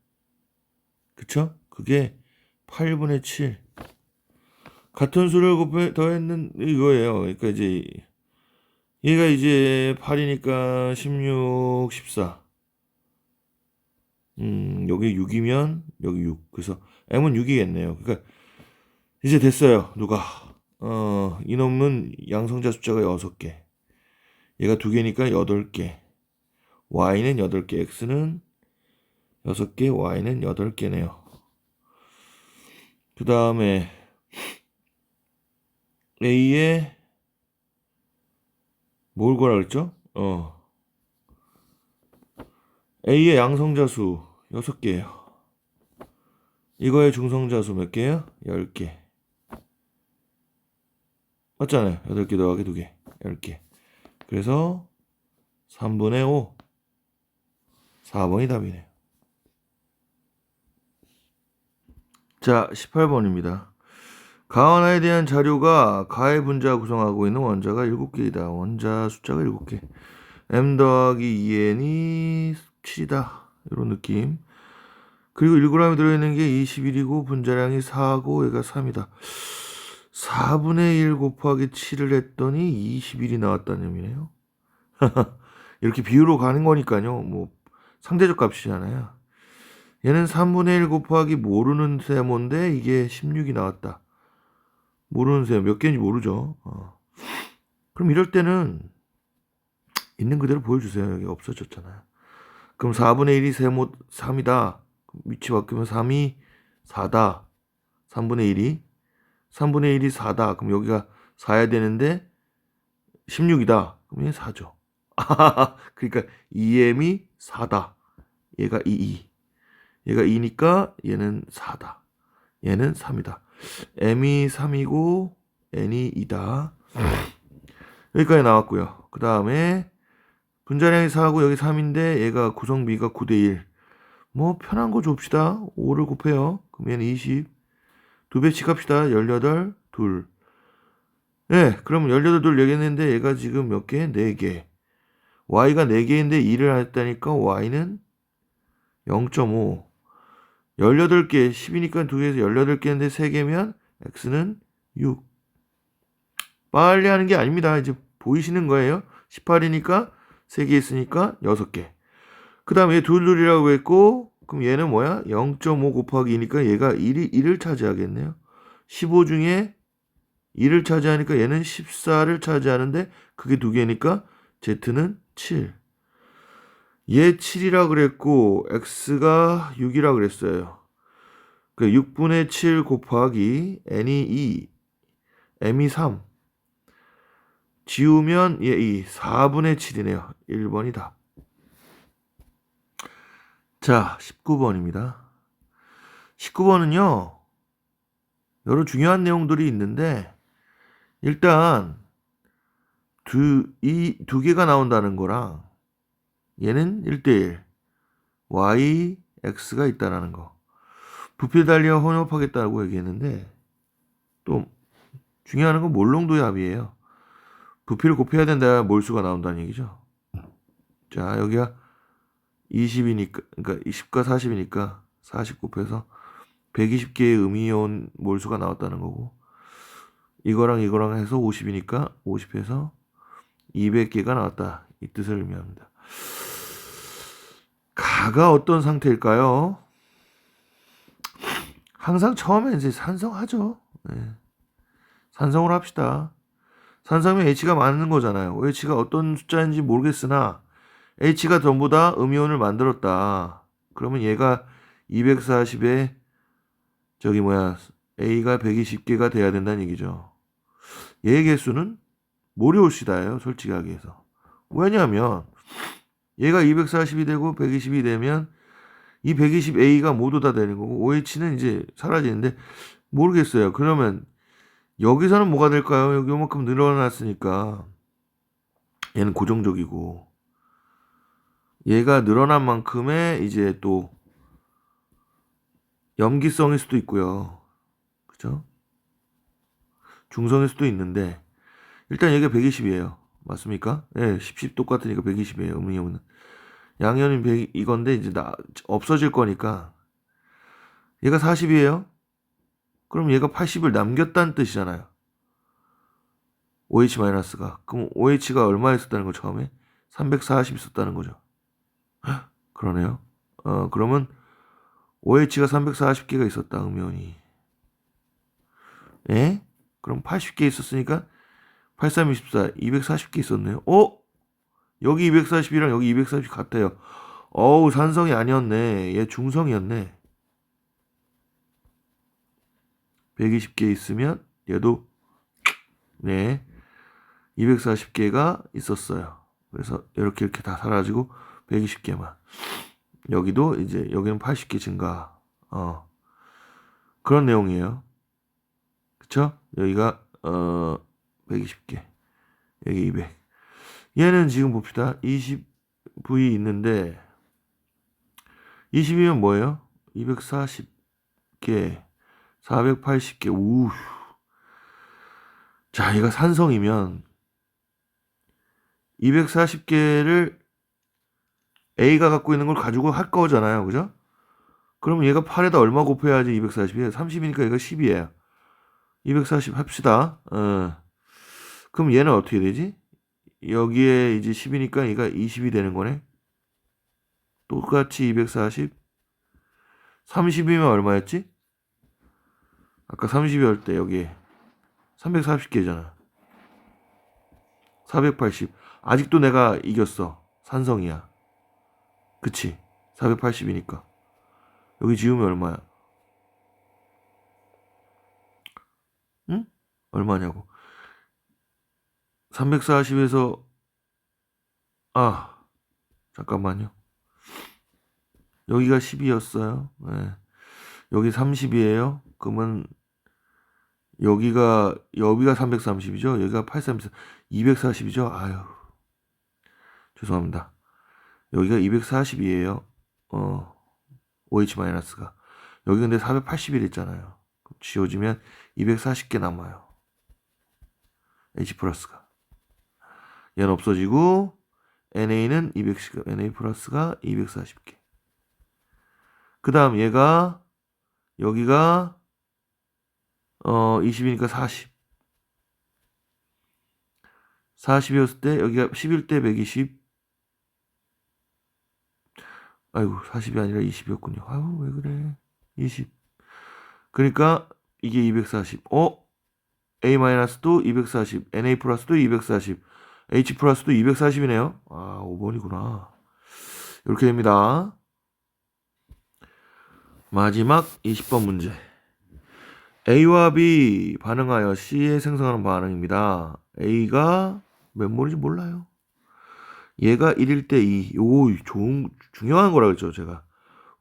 그쵸? 그게 8분의 7. 같은 수를 더했는 이거예요. 그러니까 이제 얘가 이제 8이니까 16, 14. 여기 6이면 여기 6. 그래서 m은 6이겠네요. 그러니까 이제 됐어요. 누가 이놈은 양성자 숫자가 6개. 얘가 2개니까 8개. y는 8개, x는 6개, y는 8개네요. 그 다음에 a에 뭘 거라 그랬죠? a의 양성자수 6개예요. 이거의 중성자수 몇 개예요? 10개. 맞잖아요. 8개 더하기 2개. 10개. 그래서 3분의 5. 4번이 답이네요. 자, 18번입니다. 가원화에 대한 자료가 가의 분자 구성하고 있는 원자가 7개이다. 원자 숫자가 7개. m 더하기 2n이 7이다. 이런 느낌. 그리고 1g이 들어있는 게 21이고 분자량이 4고 얘가 3이다. 4분의 1 곱하기 7을 했더니 21이 나왔다는 의미네요. 이렇게 비유로 가는 거니까요. 뭐 상대적 값이잖아요. 얘는 3분의 1 곱하기 모르는 세모인데 이게 16이 나왔다. 모르는 세모 몇 개인지 모르죠. 그럼 이럴 때는 있는 그대로 보여주세요. 여기 없어졌잖아요. 그럼 4분의 1이 세모 3이다. 위치 바뀌면 3이 4다. 3분의 1이 3분의 1이 4다. 그럼 여기가 4야 되는데 16이다. 그럼 얘 4죠. 그러니까 2m이 4다. 얘가 2. 얘가 2니까 얘는 4다. 얘는 3이다. m이 3이고 n이 2다. 여기까지 나왔고요. 그 다음에 분자량이 4고 여기 3인데 얘가 구성비가 9대 1. 뭐 편한 거 줍시다. 5를 곱해요. 그럼 얘는 20. 2배씩 합시다. 18, 2. 네, 그럼 18, 2 얘기했는데 얘가 지금 몇 개? 4개. y가 4개인데 2를 했다니까 y는 0.5. 18개, 10이니까 2개에서 18개인데 3개면 x는 6. 빨리 하는 게 아닙니다. 이제 보이시는 거예요. 18이니까 3개 있으니까 6개. 그 다음에 얘 둘둘이라고 했고, 그럼 얘는 뭐야? 0.5 곱하기 2니까 얘가 1을 차지하겠네요. 15 중에 2를 차지하니까 얘는 14를 차지하는데 그게 2개니까 z는 7. 얘 7이라 그랬고 x가 6이라 그랬어요. 그 6분의 7 곱하기 n이 2, m이 3. 지우면 얘 2, 4분의 7이네요. 1번이다. 자, 19번입니다. 19번은요. 여러 중요한 내용들이 있는데 일단 이 두 개가 나온다는 거랑 얘는 1대1 y, x가 있다라는 거. 부피 달리와 혼합하겠다고 얘기했는데 또 중요한 건 몰롱도의 합이에요. 부피를 곱해야 된다 몰수가 나온다는 얘기죠. 자, 여기가 20이니까, 그러니까 10과 40이니까 40 곱해서 120개의 음이온 몰수가 나왔다는 거고, 이거랑 이거랑 해서 50이니까 50해서 200개가 나왔다. 이 뜻을 의미합니다. 가가 어떤 상태일까요? 항상 처음에 이제 산성하죠. 네. 산성을 합시다. 산성이면 H가 많은 거잖아요. H가 어떤 숫자인지 모르겠으나 H가 전부 다 음이온을 만들었다. 그러면 얘가 240에 저기 뭐야 A가 120개가 돼야 된다는 얘기죠. 얘의 개수는 모래올시다예요. 솔직하게 해서. 왜냐하면 얘가 240이 되고 120이 되면 이 120A가 모두 다 되는 거고 OH는 이제 사라지는데 모르겠어요. 그러면 여기서는 뭐가 될까요? 여기 요만큼 늘어났으니까 얘는 고정적이고 얘가 늘어난 만큼의 이제 또 염기성일 수도 있고요. 그죠? 중성일 수도 있는데 일단 얘가 120이에요. 맞습니까? 예, 10 똑같으니까 120이에요. 음이온은. 양이온은 100 이건데 이제 없어질 거니까 얘가 40이에요. 그럼 얘가 80을 남겼다는 뜻이잖아요. OH-가. 그럼 OH가 얼마 있었다는 거 처음에? 340 있었다는 거죠. 그러네요. 그러면 OH가 340개가 있었다. 음이온이. 예? 그럼 80개 있었으니까 83, 24, 240개 있었네요. 여기 240이랑 여기 240 같아요. 어우, 산성이 아니었네. 얘 중성이었네. 120개 있으면 얘도 네 240개가 있었어요. 그래서 이렇게 다 사라지고 120개만. 여기도 이제 여기는 80개 증가. 그런 내용이에요. 그쵸? 여기가 120개. 여기 200. 얘는 지금 봅시다. 20V 있는데 20이면 뭐예요? 240개, 480개. 우. 자, 얘가 산성이면 240개를 A가 갖고 있는 걸 가지고 할 거잖아요. 그죠? 그럼 얘가 8에다 얼마 곱해야지 240이에요? 30이니까 얘가 10이에요. 240 합시다. 그럼 얘는 어떻게 되지? 여기에 이제 10이니까 얘가 20이 되는 거네. 똑같이 240. 30이면 얼마였지? 아까 30이 할 때 여기에 340개잖아. 480. 아직도 내가 이겼어. 산성이야. 그치? 480이니까. 여기 지우면 얼마야? 응? 얼마냐고. 340에서 잠깐만요. 여기가 10이었어요. 네. 여기 30이에요. 그러면 여기가 330이죠. 여기가 830, 240이죠. 아유, 죄송합니다. 여기가 240이에요. OH-가. 여기 근데 480일 있잖아요. 지워지면 240개 남아요. H+가. 얘는 없어지고 NA는 210개, NA+가 240개. 그 다음 얘가 여기가 20이니까 40. 40이었을 때 여기가 10일 때 120. 아이고 40이 아니라 20이었군요. 아유 왜 그래. 20. 그러니까 이게 240. A-도 240. NA+도 240. H+도 240이네요. 5번이구나. 이렇게 됩니다. 마지막 20번 문제. A와 B 반응하여 C에 생성하는 반응입니다. A가 몇 몰인지 몰라요. 얘가 1일 때 2. 요거 중요한 거라 그랬죠, 제가.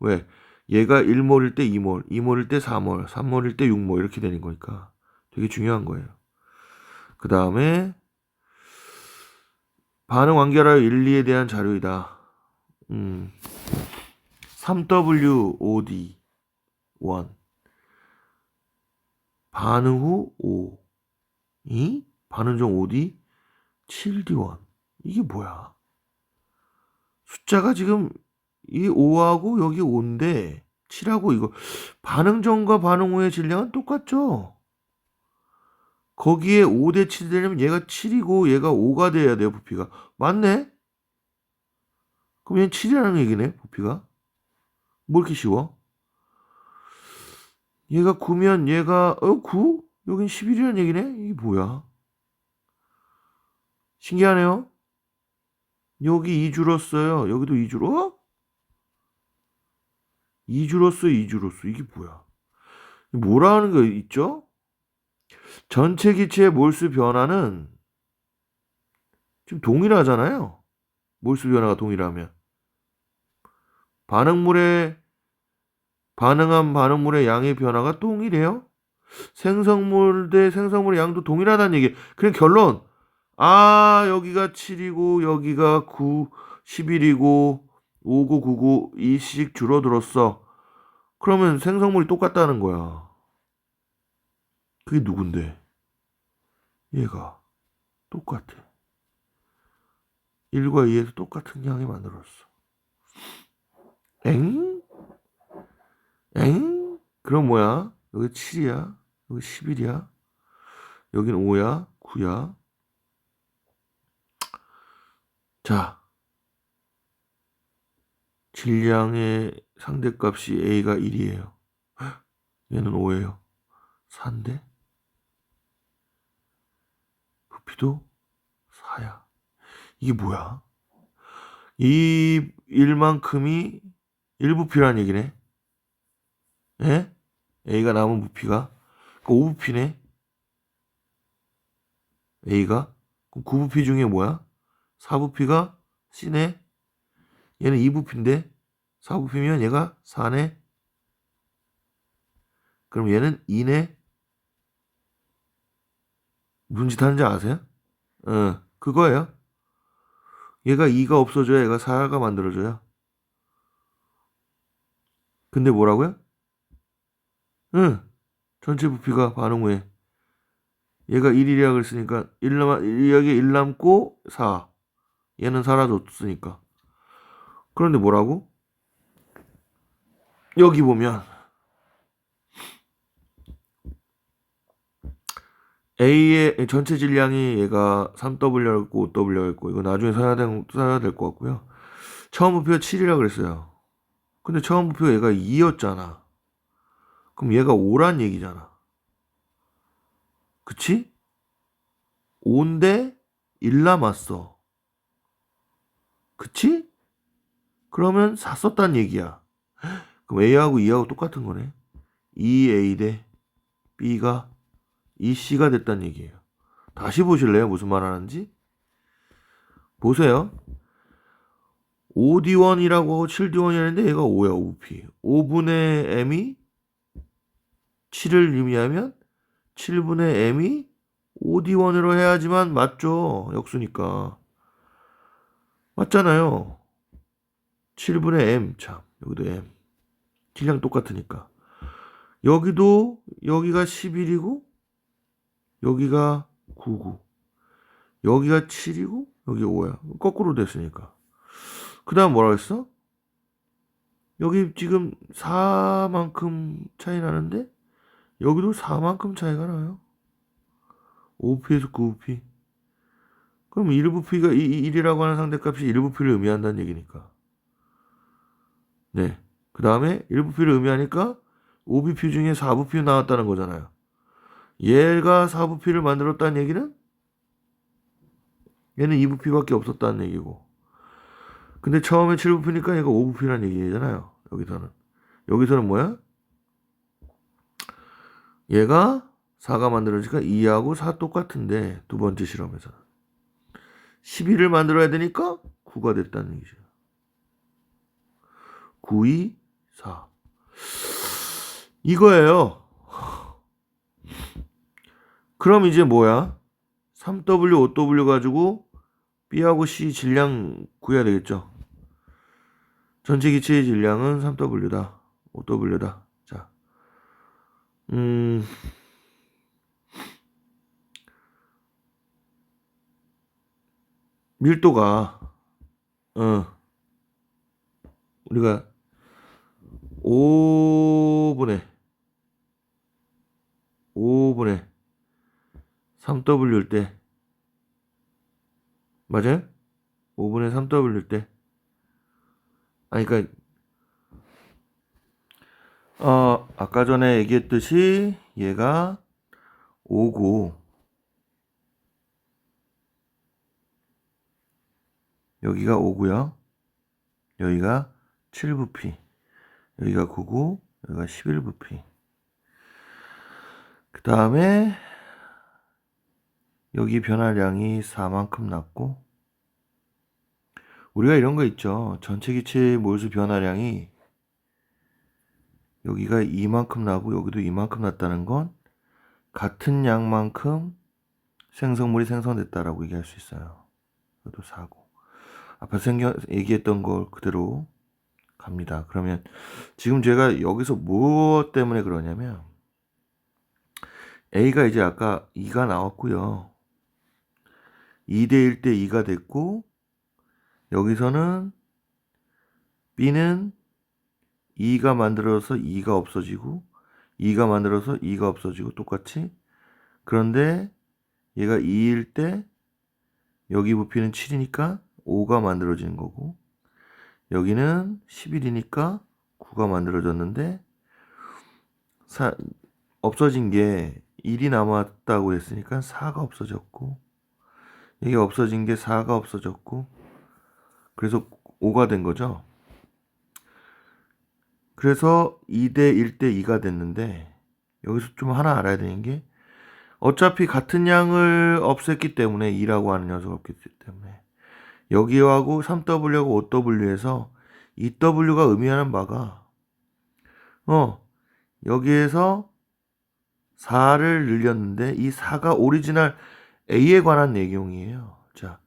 왜? 얘가 1몰일 때 2몰, 2몰일 때 4몰, 3몰일 때 6몰 이렇게 되는 거니까 되게 중요한 거예요. 그 다음에 반응 완결하여 1, 2에 대한 자료이다. 3WOD 1 반응 후 5 반응 전 OD 7D1 이게 뭐야? 숫자가 지금 이 5하고 여기 5인데 7하고 이거 반응 전과 반응 후의 질량은 똑같죠? 거기에 5 대 7이 되려면 얘가 7이고 얘가 5가 돼야 돼요, 부피가. 맞네? 그럼 얘는 7이라는 얘기네, 부피가. 뭐 이렇게 쉬워? 얘가 9면 얘가 9? 여긴 11이라는 얘기네? 이게 뭐야? 신기하네요. 여기 2 줄었어요. 여기도 2 줄어? 2 줄었어, 2 줄었어. 이게 뭐야? 뭐라는 거 있죠? 전체 기체의 몰수 변화는 지금 동일하잖아요. 몰수 변화가 동일하면. 반응물의 반응한 반응물의 양의 변화가 동일해요. 생성물 대 생성물의 양도 동일하다는 얘기. 그냥 결론. 아, 여기가 7이고 여기가 9, 11이고 5구, 9구 2씩 줄어들었어. 그러면 생성물이 똑같다는 거야. 그게 누군데? 얘가 똑같아. 1과 2에서 똑같은 양이 만들었어. 엥? 엥? 그럼 뭐야? 여기 7이야. 여기 11이야. 여긴 5야. 9야. 자, 질량의 상대값이 A가 1이에요. 얘는 5예요. 4인데? 부피도 4야. 이게 뭐야? 이 일만큼이 1부피라는 얘기네. 예? A가 남은 부피가. 그 5부피네. A가. 그럼 9부피 중에 뭐야? 4부피가 C네. 얘는 2부피인데 4부피면 얘가 4네. 그럼 얘는 2네. 무슨 짓 하는지 아세요? 그거예요. 얘가 2가 없어져야 얘가 4가 만들어져요. 근데 뭐라고요? 응. 전체 부피가 반응 후에. 얘가 1이라 그랬으니까 여기 1 남고 4. 얘는 사라졌으니까. 그런데 뭐라고? 여기 보면 A의 전체 질량이 얘가 3W였고 5W였고 이거 나중에 써야 될 것 같고요. 처음 부피가 7이라 그랬어요. 근데 처음 부피가 얘가 2였잖아. 그럼 얘가 5란 얘기잖아. 그치? 5인데 1 남았어. 그치? 그러면 4 썼단 얘기야. 그럼 A하고 2하고 똑같은 거네. 2A 대 B가 2C가 됐단 얘기예요. 다시 보실래요? 무슨 말 하는지? 보세요. 5D1이라고 하고 7D1이라는데 얘가 5야, 5P. 5분의 M이 7을 의미하면 7분의 M이 5D1으로 해야지만 맞죠. 역수니까. 맞잖아요. 7분의 M. 참, 여기도 M. 질량 똑같으니까. 여기도, 여기가 11이고, 여기가 9고, 여기가 7이고, 여기 5야. 거꾸로 됐으니까. 그 다음 뭐라 했어? 여기 지금 4만큼 차이 나는데, 여기도 4만큼 차이가 나요. 5부피에서 9부피. 그럼 1부피가 1이라고 하는 상대값이 1부피를 의미한다는 얘기니까. 네. 그 다음에 1부피를 의미하니까 5부피 중에 4부피 나왔다는 거잖아요. 얘가 4부피를 만들었다는 얘기는 얘는 2부피밖에 없었다는 얘기고. 근데 처음에 7부피니까 얘가 5부피라는 얘기잖아요. 여기서는 뭐야? 얘가 4가 만들어지니까 2하고 4 똑같은데 두 번째 실험에서는 12를 만들어야 되니까 9가 됐다는 얘기죠. 9, 2, 4. 이거예요. 그럼 이제 뭐야? 3W, 5W 가지고 B하고 C 질량 구해야 되겠죠. 전체 기체의 질량은 3W다. 5W다. 자, 밀도가, 어, 우리가 5분의 3W일 때, 맞아요? 5분의 3W일 때, 아니, 그니까, 아까 전에 얘기했듯이 얘가 5고, 여기가 5고요. 여기가 7부피, 여기가 9고, 여기가 11부피. 그 다음에 여기 변화량이 4만큼 났고, 우리가 이런 거 있죠. 전체 기체 몰수 변화량이 여기가 이만큼 나고 여기도 이만큼 났다는 건 같은 양만큼 생성물이 생성됐다라고 얘기할 수 있어요. 이것도 4고. 앞에서 얘기했던 걸 그대로 갑니다. 그러면 지금 제가 여기서 무엇 때문에 그러냐면 A가 이제 아까 2가 나왔고요. 2대 1대 2가 됐고, 여기서는 B는 2가 만들어서 2가 없어지고 2가 만들어서 2가 없어지고 똑같이. 그런데 얘가 2일 때 여기 부피는 7이니까 5가 만들어지는 거고, 여기는 11이니까 9가 만들어졌는데 없어진 게 1이 남았다고 했으니까 4가 없어졌고, 이게 없어진 게 4가 없어졌고, 그래서 5가 된 거죠. 그래서 2대 1대 2가 됐는데, 여기서 좀 하나 알아야 되는 게, 어차피 같은 양을 없앴기 때문에 2라고 하는 녀석을 없기 때문에 여기하고 3W하고 5W에서 2W가 의미하는 바가 여기에서 4를 늘렸는데 이 4가 오리지널 A에 관한 내용이에요. 자,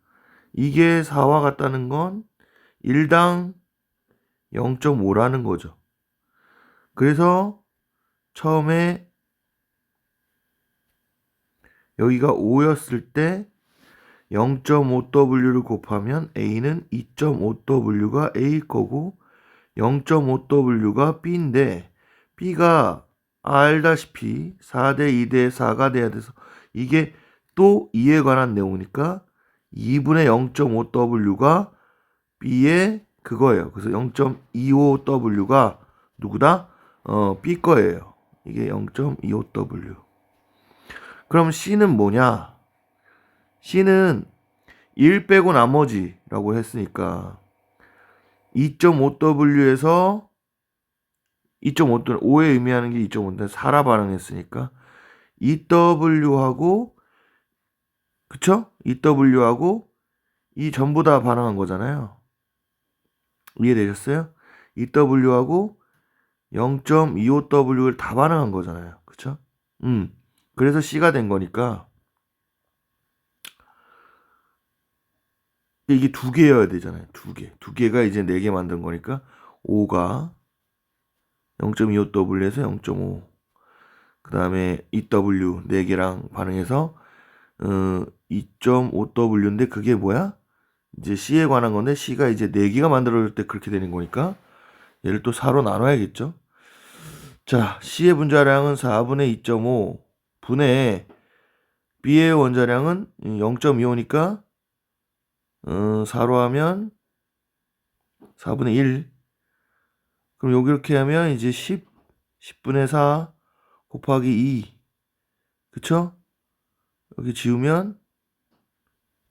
이게 4와 같다는 건 1당 0.5라는 거죠. 그래서 처음에 여기가 5였을 때 0.5W를 곱하면 A는 2.5W가 A일 거고 0.5W가 B인데, B가 알다시피 4대 2대 4가 돼야 돼서 이게 또 2에 관한 내용이니까 2분의 0.5W가 B의 그거예요. 그래서 0.25W가 누구다? B 거예요. 이게 0.25W. 그럼 C는 뭐냐? C는 1 빼고 나머지라고 했으니까 2.5W에서 2.5W, 5에 의미하는 게 2.5인데 4라 반응했으니까 2W하고, 그쵸? 2W하고 이 전부 다 반응한 거잖아요. 이해되셨어요? 2W하고 0.25W를 다 반응한 거잖아요. 그쵸? 그래서 C가 된 거니까 이게 두 개여야 되잖아요. 두 개. 두 개가 이제 4개 만든 거니까 5가 0.25W에서 0.5. 그 다음에 2W 4개랑 반응해서 2.5W인데 그게 뭐야? 이제 C에 관한 건데 C가 이제 4개가 만들어질 때 그렇게 되는 거니까 얘를 또 4로 나눠야겠죠? 자, C의 분자량은 4분의 2.5 분의 B의 원자량은 0.25니까 4로 하면 4분의 1. 그럼 여기 이렇게 하면 이제 10분의 4 곱하기 2. 그쵸? 여기 지우면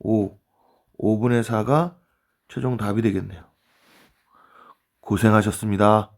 5분의 4가 최종 답이 되겠네요. 고생하셨습니다.